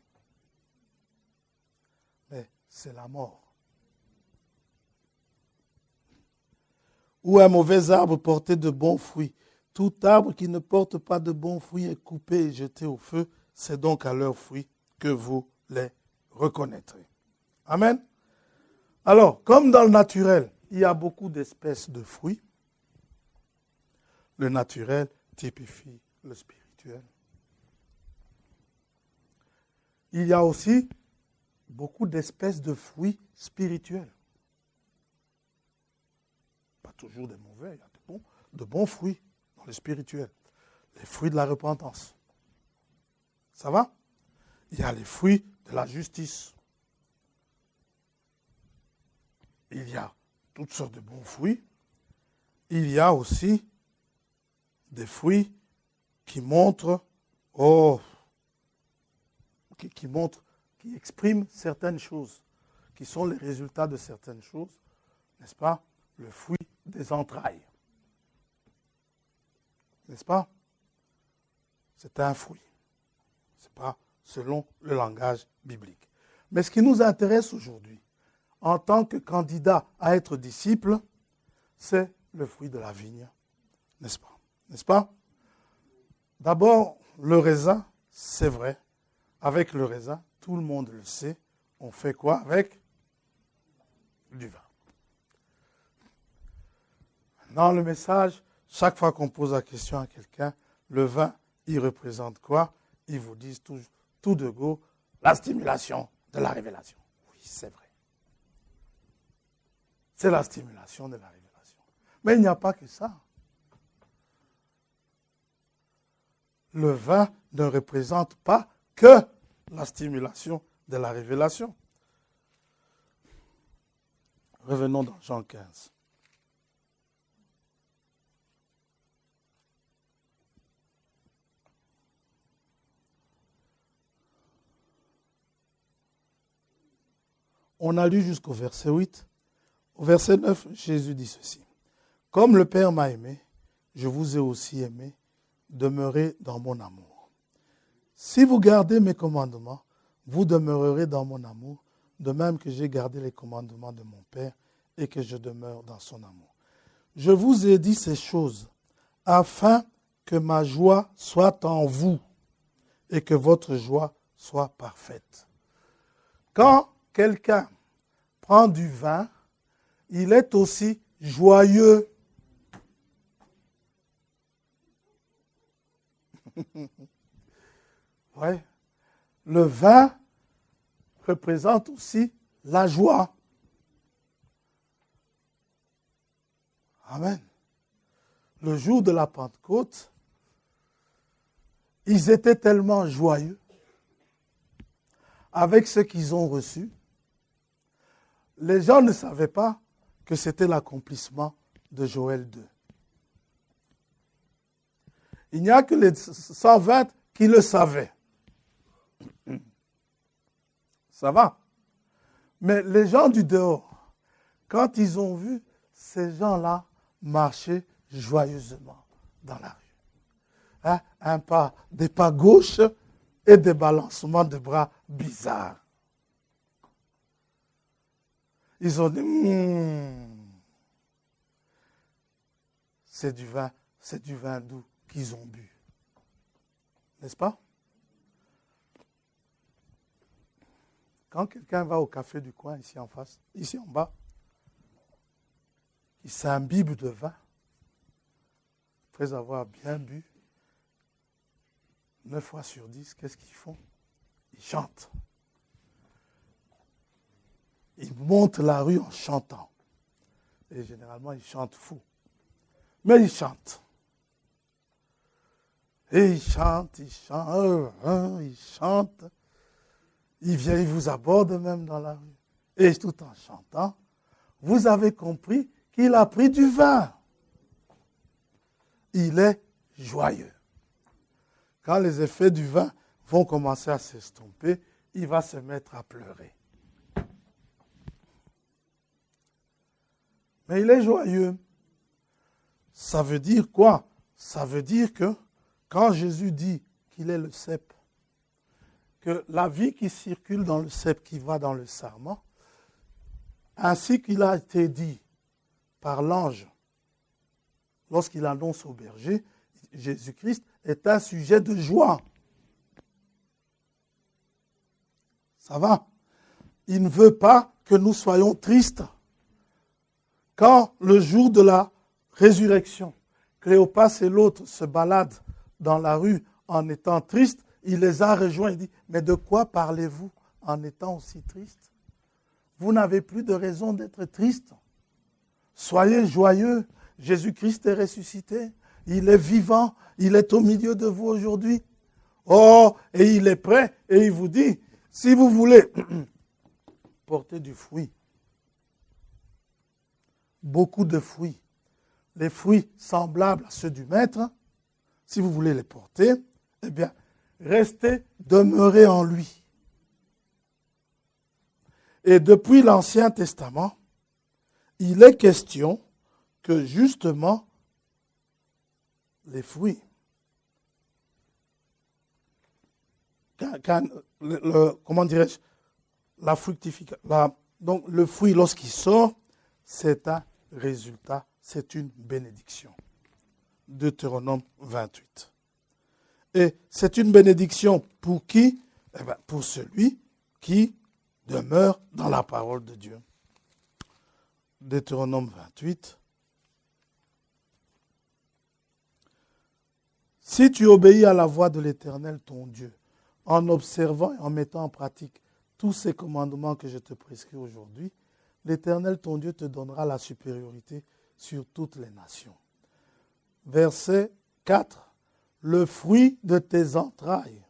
Mais c'est la mort. Ou un mauvais arbre portait de bons fruits. Tout arbre qui ne porte pas de bons fruits est coupé et jeté au feu. C'est donc à leurs fruits que vous les reconnaîtrez. Amen. Alors, comme dans le naturel, il y a beaucoup d'espèces de fruits. Le naturel typifie le spirituel. Il y a aussi beaucoup d'espèces de fruits spirituels. Pas toujours des mauvais, il y a de bons fruits dans le spirituel. Les fruits de la repentance. Ça va? Il y a les fruits de la justice. Il y a toutes sortes de bons fruits. Il y a aussi des fruits qui montrent, qui expriment certaines choses, qui sont les résultats de certaines choses, n'est-ce pas? Le fruit des entrailles. N'est-ce pas? C'est un fruit. Ce n'est pas selon le langage biblique. Mais ce qui nous intéresse aujourd'hui, en tant que candidat à être disciple, c'est le fruit de la vigne. N'est-ce pas? N'est-ce pas? D'abord, le raisin, c'est vrai. Avec le raisin, tout le monde le sait. On fait quoi avec? du vin. Dans le message, chaque fois qu'on pose la question à quelqu'un, le vin, il représente quoi? Ils vous disent tout de go, la stimulation de la révélation. Oui, c'est vrai. C'est la stimulation de la révélation. Mais il n'y a pas que ça. Le vin ne représente pas que la stimulation de la révélation. Revenons dans Jean 15. On a lu jusqu'au verset 8. Au verset 9, Jésus dit ceci. Comme le Père m'a aimé, je vous ai aussi aimé, demeurez dans mon amour. Si vous gardez mes commandements, vous demeurerez dans mon amour, de même que j'ai gardé les commandements de mon Père et que je demeure dans son amour. Je vous ai dit ces choses afin que ma joie soit en vous et que votre joie soit parfaite. Quand quelqu'un prend du vin, il est aussi joyeux. Ouais. Le vin représente aussi la joie. Amen. Le jour de la Pentecôte, ils étaient tellement joyeux avec ce qu'ils ont reçu. Les gens ne savaient pas que c'était l'accomplissement de Joël 2. Il n'y a que les 120 qui le savaient. Ça va. Mais les gens du dehors, quand ils ont vu ces gens-là marcher joyeusement dans la rue, hein, des pas gauches et des balancements de bras bizarres, ils ont dit, c'est du vin doux qu'ils ont bu. N'est-ce pas? Quand quelqu'un va au café du coin, ici en face, ici en bas, il s'imbibe de vin, après avoir bien bu, 9 fois sur 10, qu'est-ce qu'ils font? Ils chantent. Ils montent la rue en chantant. Et généralement, ils chantent fou. Mais ils chantent. Et ils chantent. Ils chantent. Ils viennent, ils vous abordent même dans la rue. Et tout en chantant, vous avez compris qu'il a pris du vin. Il est joyeux. Quand les effets du vin vont commencer à s'estomper, il va se mettre à pleurer. Mais il est joyeux. Ça veut dire quoi? Ça veut dire que quand Jésus dit qu'il est le cep, que la vie qui circule dans le cep, qui va dans le sarment, ainsi qu'il a été dit par l'ange lorsqu'il annonce au berger, Jésus-Christ est un sujet de joie. Ça va? Il ne veut pas que nous soyons tristes. Quand le jour de la résurrection, Cléopas et l'autre se baladent dans la rue en étant tristes, il les a rejoints et dit, mais de quoi parlez-vous en étant aussi tristes? Vous n'avez plus de raison d'être triste. Soyez joyeux. Jésus-Christ est ressuscité. Il est vivant. Il est au milieu de vous aujourd'hui. Oh, et il est prêt. Et il vous dit, si vous voulez porter du fruit, beaucoup de fruits, les fruits semblables à ceux du Maître, si vous voulez les porter, eh bien, restez, demeurez en lui. Et depuis l'Ancien Testament, il est question que justement, les fruits, comment dirais-je, la fructification, donc le fruit lorsqu'il sort, c'est un résultat, c'est une bénédiction. Deutéronome 28. Et c'est une bénédiction pour qui? Pour celui qui demeure dans la parole de Dieu. Deutéronome 28. Si tu obéis à la voix de l'Éternel, ton Dieu, en observant et en mettant en pratique tous ces commandements que je te prescris aujourd'hui, l'Éternel, ton Dieu, te donnera la supériorité sur toutes les nations. Verset 4. Le fruit de tes entrailles.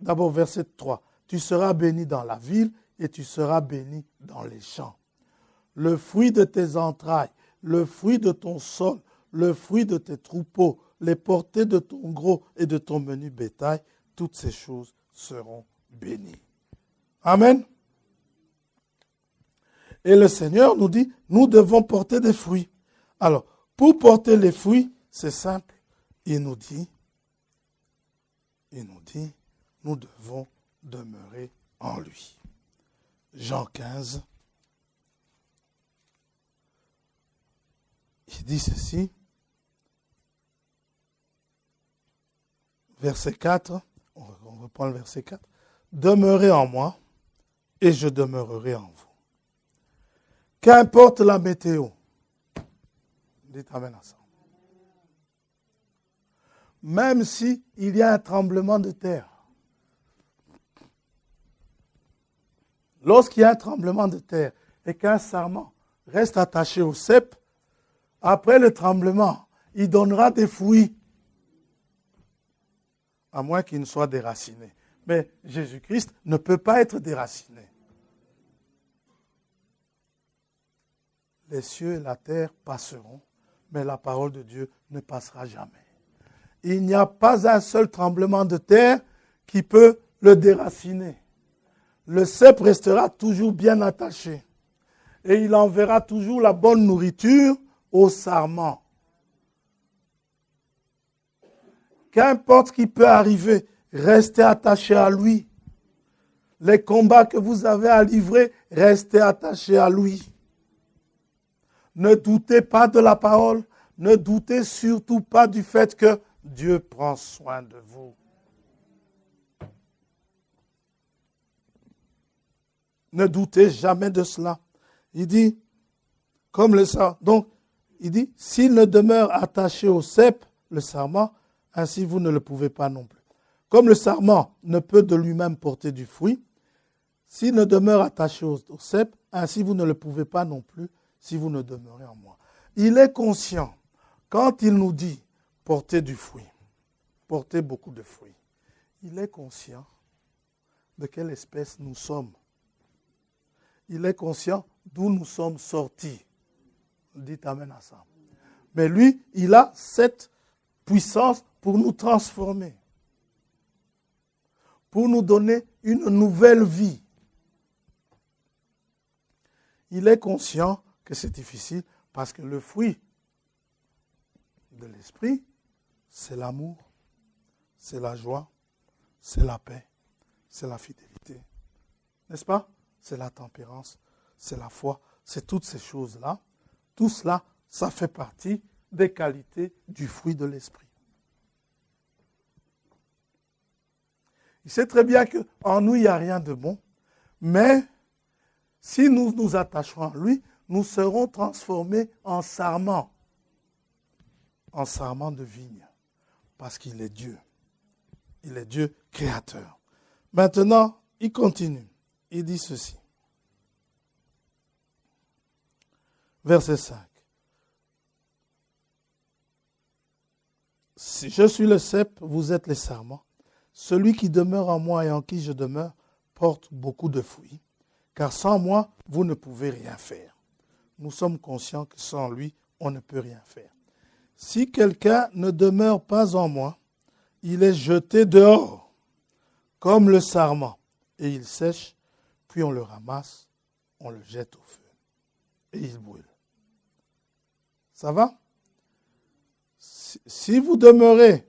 D'abord, verset 3. Tu seras béni dans la ville et tu seras béni dans les champs. Le fruit de tes entrailles, le fruit de ton sol, le fruit de tes troupeaux, les portées de ton gros et de ton menu bétail, toutes ces choses seront bénies. Amen. Et le Seigneur nous dit, nous devons porter des fruits. Alors, pour porter les fruits, c'est simple. Il nous dit, nous devons demeurer en lui. Jean 15, il dit ceci, verset 4, on reprend le verset 4, demeurez en moi et je demeurerai en vous. Qu'importe la météo, dites amen ensemble. Même s'il y a un tremblement de terre, lorsqu'il y a un tremblement de terre et qu'un sarment reste attaché au cep, après le tremblement, il donnera des fruits, à moins qu'il ne soit déraciné. Mais Jésus-Christ ne peut pas être déraciné. Les cieux et la terre passeront, mais la parole de Dieu ne passera jamais. Il n'y a pas un seul tremblement de terre qui peut le déraciner. Le cep restera toujours bien attaché. Et il enverra toujours la bonne nourriture au sarment. Qu'importe ce qui peut arriver, restez attaché à lui. Les combats que vous avez à livrer, restez attachés à lui. Ne doutez pas de la parole. Ne doutez surtout pas du fait que Dieu prend soin de vous. Ne doutez jamais de cela. Il dit, comme le sarment. Donc, il dit, s'il ne demeure attaché au cep, le sarment, ainsi vous ne le pouvez pas non plus. Comme le sarment ne peut de lui-même porter du fruit, s'il ne demeure attaché au cep, ainsi vous ne le pouvez pas non plus si vous ne demeurez en moi. Il est conscient, quand il nous dit porter du fruit, porter beaucoup de fruits, il est conscient de quelle espèce nous sommes. Il est conscient d'où nous sommes sortis. Dites amen ensemble. Mais lui, il a cette puissance pour nous transformer, pour nous donner une nouvelle vie. Il est conscient que c'est difficile parce que le fruit de l'esprit, c'est l'amour, c'est la joie, c'est la paix, c'est la fidélité. N'est-ce pas? C'est la tempérance, c'est la foi, c'est toutes ces choses-là. Tout cela, ça fait partie des qualités du fruit de l'esprit. Il sait très bien qu'en nous, il n'y a rien de bon, mais si nous nous attachons à lui, nous serons transformés en sarment de vigne, parce qu'il est Dieu. Il est Dieu créateur. Maintenant, il continue. Il dit ceci. Verset 5. Si je suis le cep, vous êtes les sarments. Celui qui demeure en moi et en qui je demeure porte beaucoup de fruits, car sans moi, vous ne pouvez rien faire. Nous sommes conscients que sans lui, on ne peut rien faire. Si quelqu'un ne demeure pas en moi, il est jeté dehors, comme le sarment, et il sèche, puis on le ramasse, on le jette au feu, et il brûle. Ça va? Si vous demeurez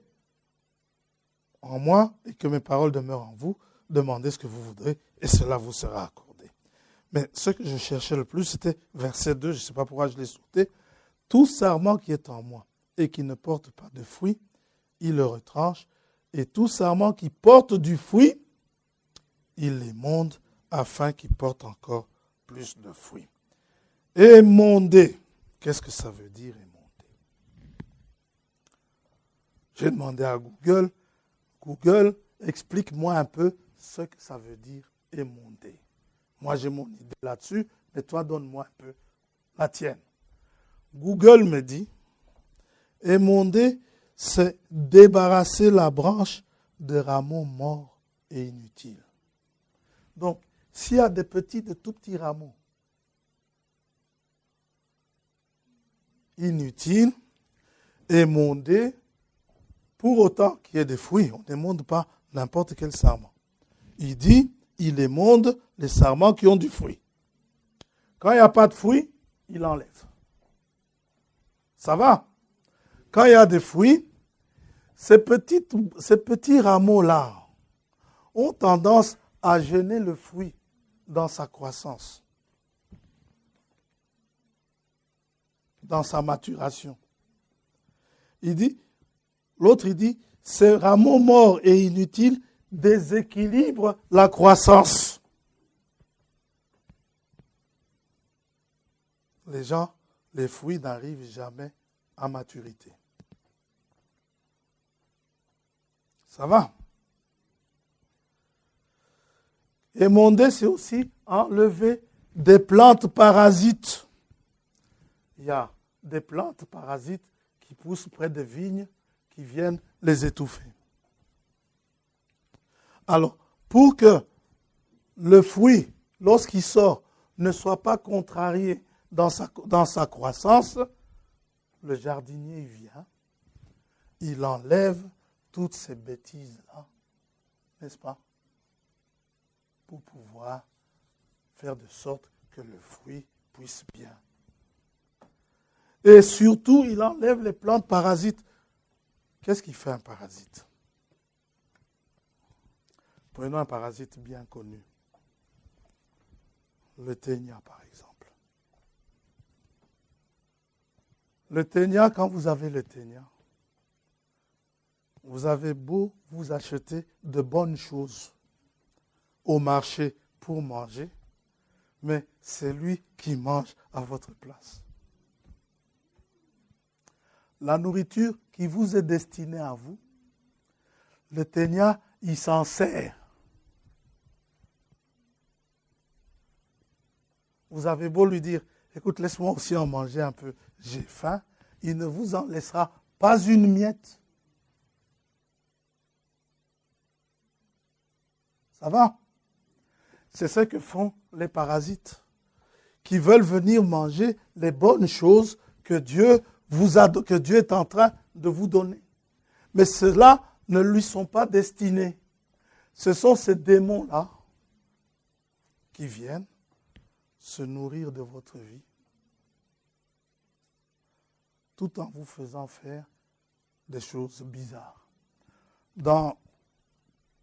en moi et que mes paroles demeurent en vous, demandez ce que vous voudrez et cela vous sera accordé. Mais ce que je cherchais le plus, c'était verset 2, je ne sais pas pourquoi je l'ai sauté. Tout sarment qui est en moi et qui ne porte pas de fruit, il le retranche. Et tout sarment qui porte du fruit, il l'émonde afin qu'il porte encore plus de fruits. Émondé. Qu'est-ce que ça veut dire émondé? J'ai demandé à Google. Google, explique-moi un peu ce que ça veut dire émondé. Moi, j'ai mon idée là-dessus, mais toi, donne-moi un peu la tienne. Google me dit, émondé, c'est débarrasser la branche de rameaux morts et inutiles. Donc, s'il y a des de tout petits rameaux inutiles, émondés, pour autant qu'il y ait des fruits, on n'émonde pas n'importe quel sarment. Il dit, il émonde les sarments qui ont du fruit. Quand il n'y a pas de fruits, il enlève. Ça va? Quand il y a des fruits, ces petits rameaux-là ont tendance à gêner le fruit dans sa croissance, dans sa maturation. L'autre il dit, ces rameaux morts et inutiles déséquilibrent la croissance. Les fruits n'arrivent jamais à maturité. Ça va? Émonder, c'est aussi enlever des plantes parasites. Il y a des plantes parasites qui poussent près des vignes qui viennent les étouffer. Alors, pour que le fruit, lorsqu'il sort, ne soit pas contrarié dans sa croissance, le jardinier vient, il enlève toutes ces bêtises-là, n'est-ce pas, pour pouvoir faire de sorte que le fruit puisse bien. Et surtout, il enlève les plantes parasites. Qu'est-ce qui fait un parasite? Prenons un parasite bien connu. Le ténia, par exemple. Le ténia, quand vous avez le ténia, vous avez beau vous acheter de bonnes choses au marché pour manger, mais c'est lui qui mange à votre place. La nourriture qui vous est destinée à vous, le ténia, il s'en sert. Vous avez beau lui dire, écoute, laisse-moi aussi en manger un peu, j'ai faim, il ne vous en laissera pas une miette. Ça va? C'est ce que font les parasites, qui veulent venir manger les bonnes choses que Dieu est en train de vous donner. Mais ceux-là ne lui sont pas destinés. Ce sont ces démons-là qui viennent se nourrir de votre vie, tout en vous faisant faire des choses bizarres. Dans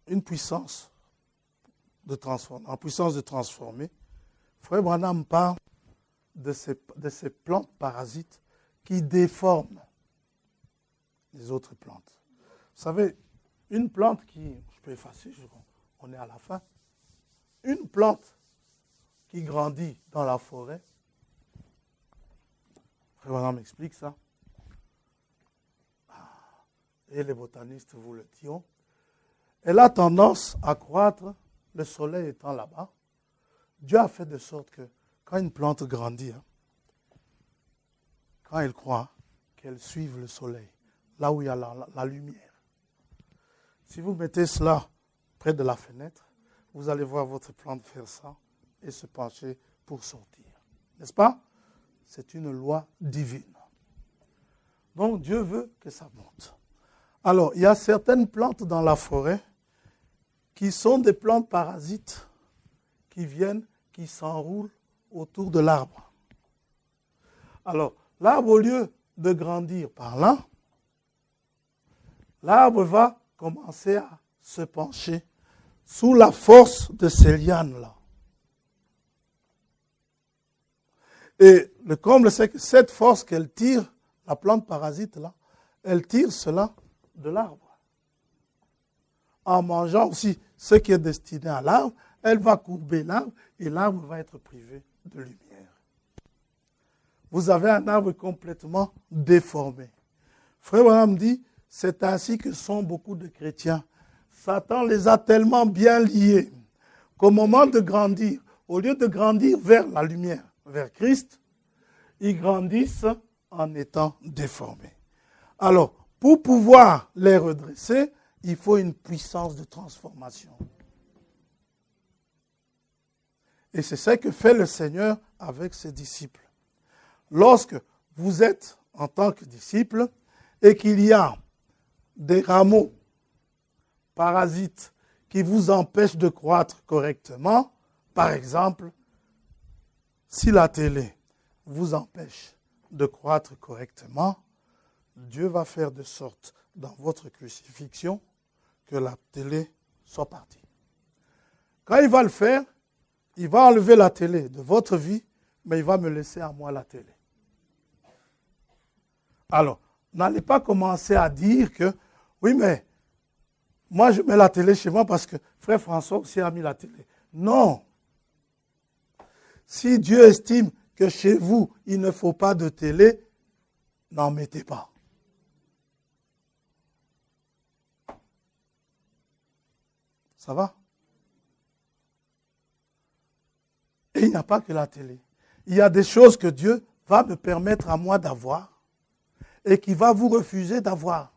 une puissance de transformer, Frère Branham parle de ces plantes parasites qui déforment les autres plantes. Vous savez, une plante je peux effacer, on est à la fin, une plante qui grandit dans la forêt, Frère Branham explique ça, et les botanistes vous le diront, elle a tendance à croître, le soleil étant là-bas. Dieu a fait de sorte que quand une plante grandit, quand elle croît, qu'elle suive le soleil, là où il y a la lumière. Si vous mettez cela près de la fenêtre, vous allez voir votre plante faire ça et se pencher pour sortir. N'est-ce pas? C'est une loi divine. Donc Dieu veut que ça monte. Alors, il y a certaines plantes dans la forêt qui sont des plantes parasites qui viennent, qui s'enroulent autour de l'arbre. Alors, l'arbre, au lieu de grandir par là, l'arbre va commencer à se pencher sous la force de ces lianes-là. Et le comble, c'est que cette force qu'elle tire, la plante parasite-là, elle tire cela de l'arbre. En mangeant aussi ce qui est destiné à l'arbre, elle va courber l'arbre et l'arbre va être privé de lumière. vous avez un arbre complètement déformé. Frère Branham dit, c'est ainsi que sont beaucoup de chrétiens. Satan les a tellement bien liés qu'au moment de grandir, au lieu de grandir vers la lumière, vers Christ, ils grandissent en étant déformés. Alors, pour pouvoir les redresser, il faut une puissance de transformation. Et c'est ce que fait le Seigneur avec ses disciples. Lorsque vous êtes en tant que disciple et qu'il y a des rameaux parasites qui vous empêchent de croître correctement, par exemple, si la télé vous empêche de croître correctement, Dieu va faire de sorte dans votre crucifixion que la télé soit partie. Quand il va le faire, il va enlever la télé de votre vie, mais il va me laisser à moi la télé. Alors, n'allez pas commencer à dire que, oui, mais moi je mets la télé chez moi parce que frère François aussi a mis la télé. Non. Si Dieu estime que chez vous, il ne faut pas de télé, n'en mettez pas. Ça va? Et il n'y a pas que la télé. Il y a des choses que Dieu va me permettre à moi d'avoir et qui va vous refuser d'avoir.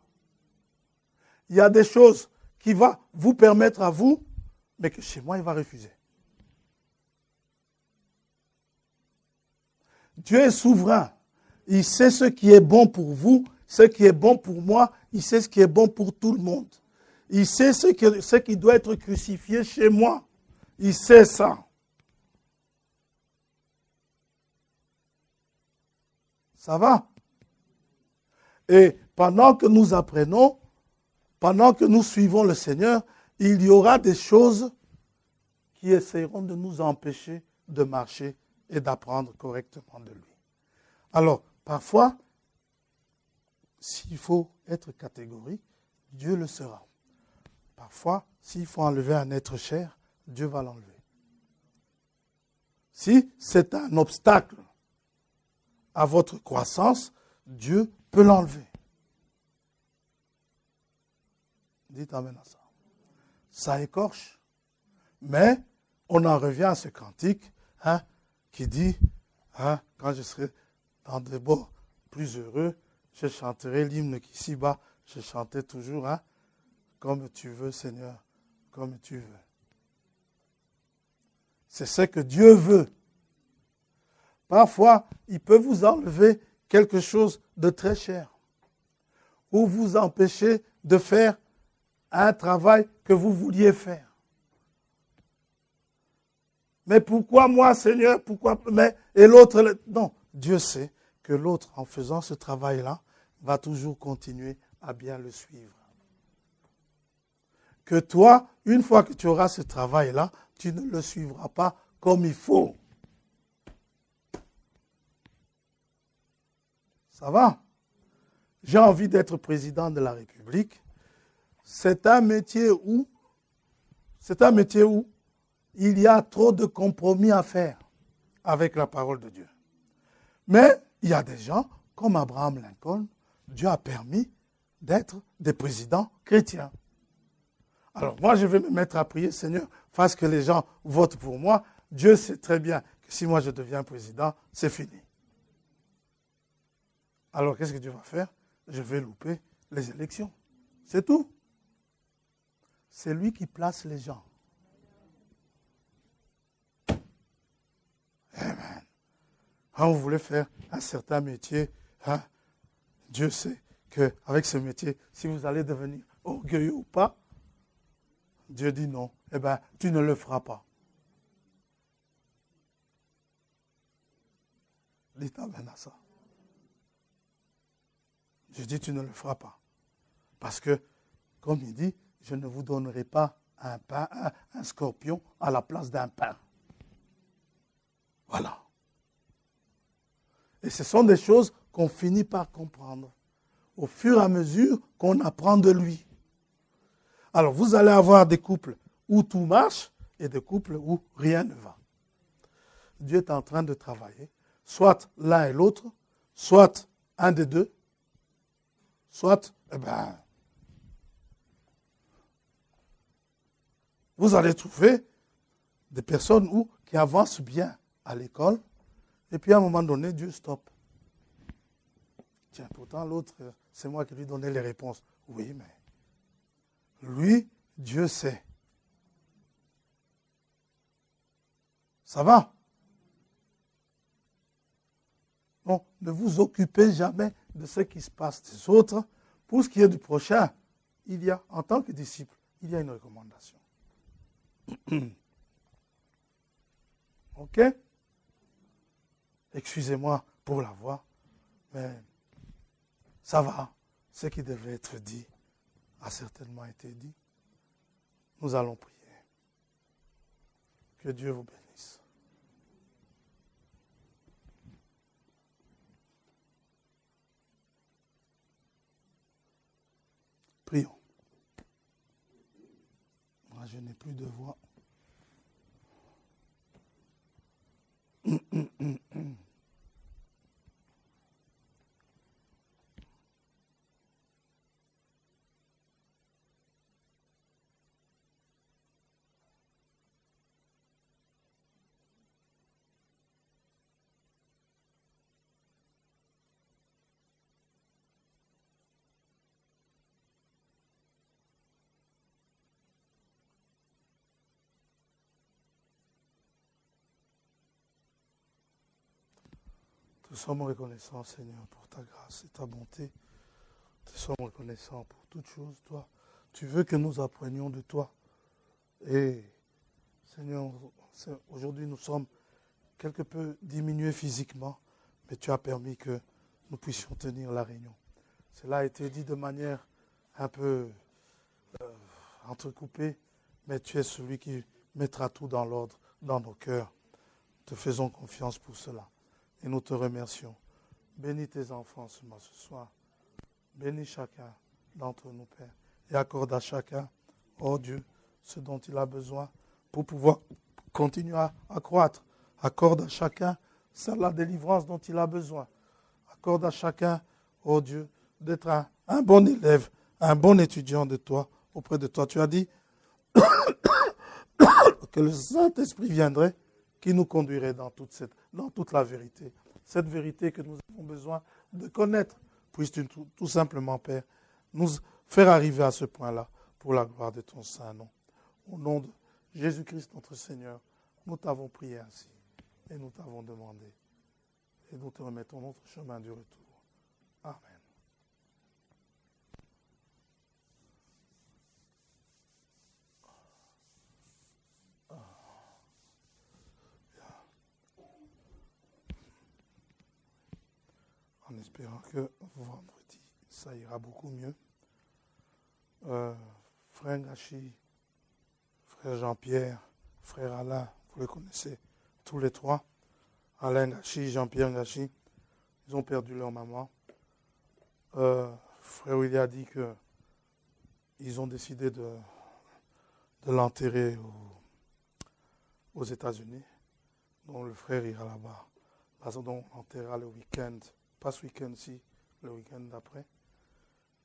Il y a des choses qui vont vous permettre à vous, mais que chez moi, il va refuser. Dieu est souverain. Il sait ce qui est bon pour vous, ce qui est bon pour moi, il sait ce qui est bon pour tout le monde. Il sait ce qui doit être crucifié chez moi. Il sait ça. Ça va? Et pendant que nous apprenons, pendant que nous suivons le Seigneur, il y aura des choses qui essaieront de nous empêcher de marcher et d'apprendre correctement de lui. Alors, parfois, s'il faut être catégorique, Dieu le sera. Parfois, s'il faut enlever un être cher, Dieu va l'enlever. Si c'est un obstacle à votre croissance, Dieu peut l'enlever. Dites amen à ça. Ça écorche, mais on en revient à ce cantique qui dit, quand je serai dans des bords plus heureux, je chanterai l'hymne qui ici-bas, je chantais toujours, comme tu veux Seigneur, comme tu veux. C'est ce que Dieu veut. Parfois, il peut vous enlever quelque chose de très cher ou vous empêcher de faire un travail que vous vouliez faire. Mais pourquoi moi, Seigneur? Pourquoi? Et l'autre, non. Dieu sait que l'autre, en faisant ce travail-là, va toujours continuer à bien le suivre. Que toi, une fois que tu auras ce travail-là, tu ne le suivras pas comme il faut. Ça va? J'ai envie d'être président de la République. C'est un métier où il y a trop de compromis à faire avec la parole de Dieu. Mais il y a des gens, comme Abraham Lincoln, Dieu a permis d'être des présidents chrétiens. Alors moi, je vais me mettre à prier, Seigneur, fasse que les gens votent pour moi. Dieu sait très bien que si moi je deviens président, c'est fini. Alors qu'est-ce que Dieu va faire? Je vais louper les élections. C'est tout. C'est lui qui place les gens. Amen. Quand vous voulez faire un certain métier, Dieu sait qu'avec ce métier, si vous allez devenir orgueilleux ou pas, Dieu dit non. Eh bien, tu ne le feras pas. Dites amen à ça. Dieu dit tu ne le feras pas. Parce que, comme il dit, je ne vous donnerai pas un scorpion à la place d'un pain. Voilà. Et ce sont des choses qu'on finit par comprendre au fur et à mesure qu'on apprend de lui. Alors, vous allez avoir des couples où tout marche et des couples où rien ne va. Dieu est en train de travailler soit l'un et l'autre, soit un des deux, soit, vous allez trouver des personnes qui avancent bien à l'école, et puis à un moment donné, Dieu stoppe. Tiens, pourtant l'autre, c'est moi qui lui donnais les réponses. Oui, mais lui, Dieu sait. Ça va? Donc, ne vous occupez jamais de ce qui se passe des autres. Pour ce qui est du prochain, il y a, en tant que disciple, il y a une recommandation. Ok? Excusez-moi pour la voix, mais ça va. Ce qui devait être dit a certainement été dit. Nous allons prier. Que Dieu vous bénisse. Prions. Moi, je n'ai plus de voix. Nous sommes reconnaissants, Seigneur, pour ta grâce et ta bonté. Nous sommes reconnaissants pour toutes choses, toi. Tu veux que nous apprenions de toi. Et, Seigneur, aujourd'hui nous sommes quelque peu diminués physiquement, mais tu as permis que nous puissions tenir la réunion. Cela a été dit de manière un peu entrecoupée, mais tu es celui qui mettra tout dans l'ordre, dans nos cœurs. Te faisons confiance pour cela. Et nous te remercions. Bénis tes enfants ce soir. Bénis chacun d'entre nous, Père. Et accorde à chacun, oh Dieu, ce dont il a besoin pour pouvoir continuer à croître. Accorde à chacun la délivrance dont il a besoin. Accorde à chacun, oh Dieu, d'être un bon élève, un bon étudiant de toi, auprès de toi. Tu as dit que le Saint-Esprit viendrait, qui nous conduirait dans toute la vérité. Cette vérité que nous avons besoin de connaître. Puisses-tu tout simplement, Père, nous faire arriver à ce point-là pour la gloire de ton Saint-Nom. Au nom de Jésus-Christ, notre Seigneur, nous t'avons prié ainsi et nous t'avons demandé. Et nous te remettons notre chemin du retour. Amen. En espérant que vendredi, ça ira beaucoup mieux. Frère Gachi, frère Jean-Pierre, frère Alain, vous les connaissez tous les trois. Alain Gachi, Jean-Pierre Gachi, ils ont perdu leur maman. Frère William a dit qu'ils ont décidé de l'enterrer aux États-Unis. Donc le frère ira là-bas. Donc on enterrera le week-end. Pas ce week-end-ci, le week-end d'après.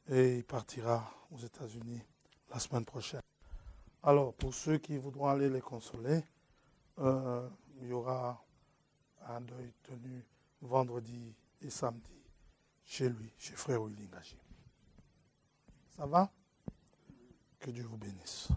Et il partira aux États-Unis la semaine prochaine. Alors, pour ceux qui voudront aller les consoler, il y aura un deuil tenu vendredi et samedi chez lui, chez frère Willy Ngaji. Ça va? Que Dieu vous bénisse.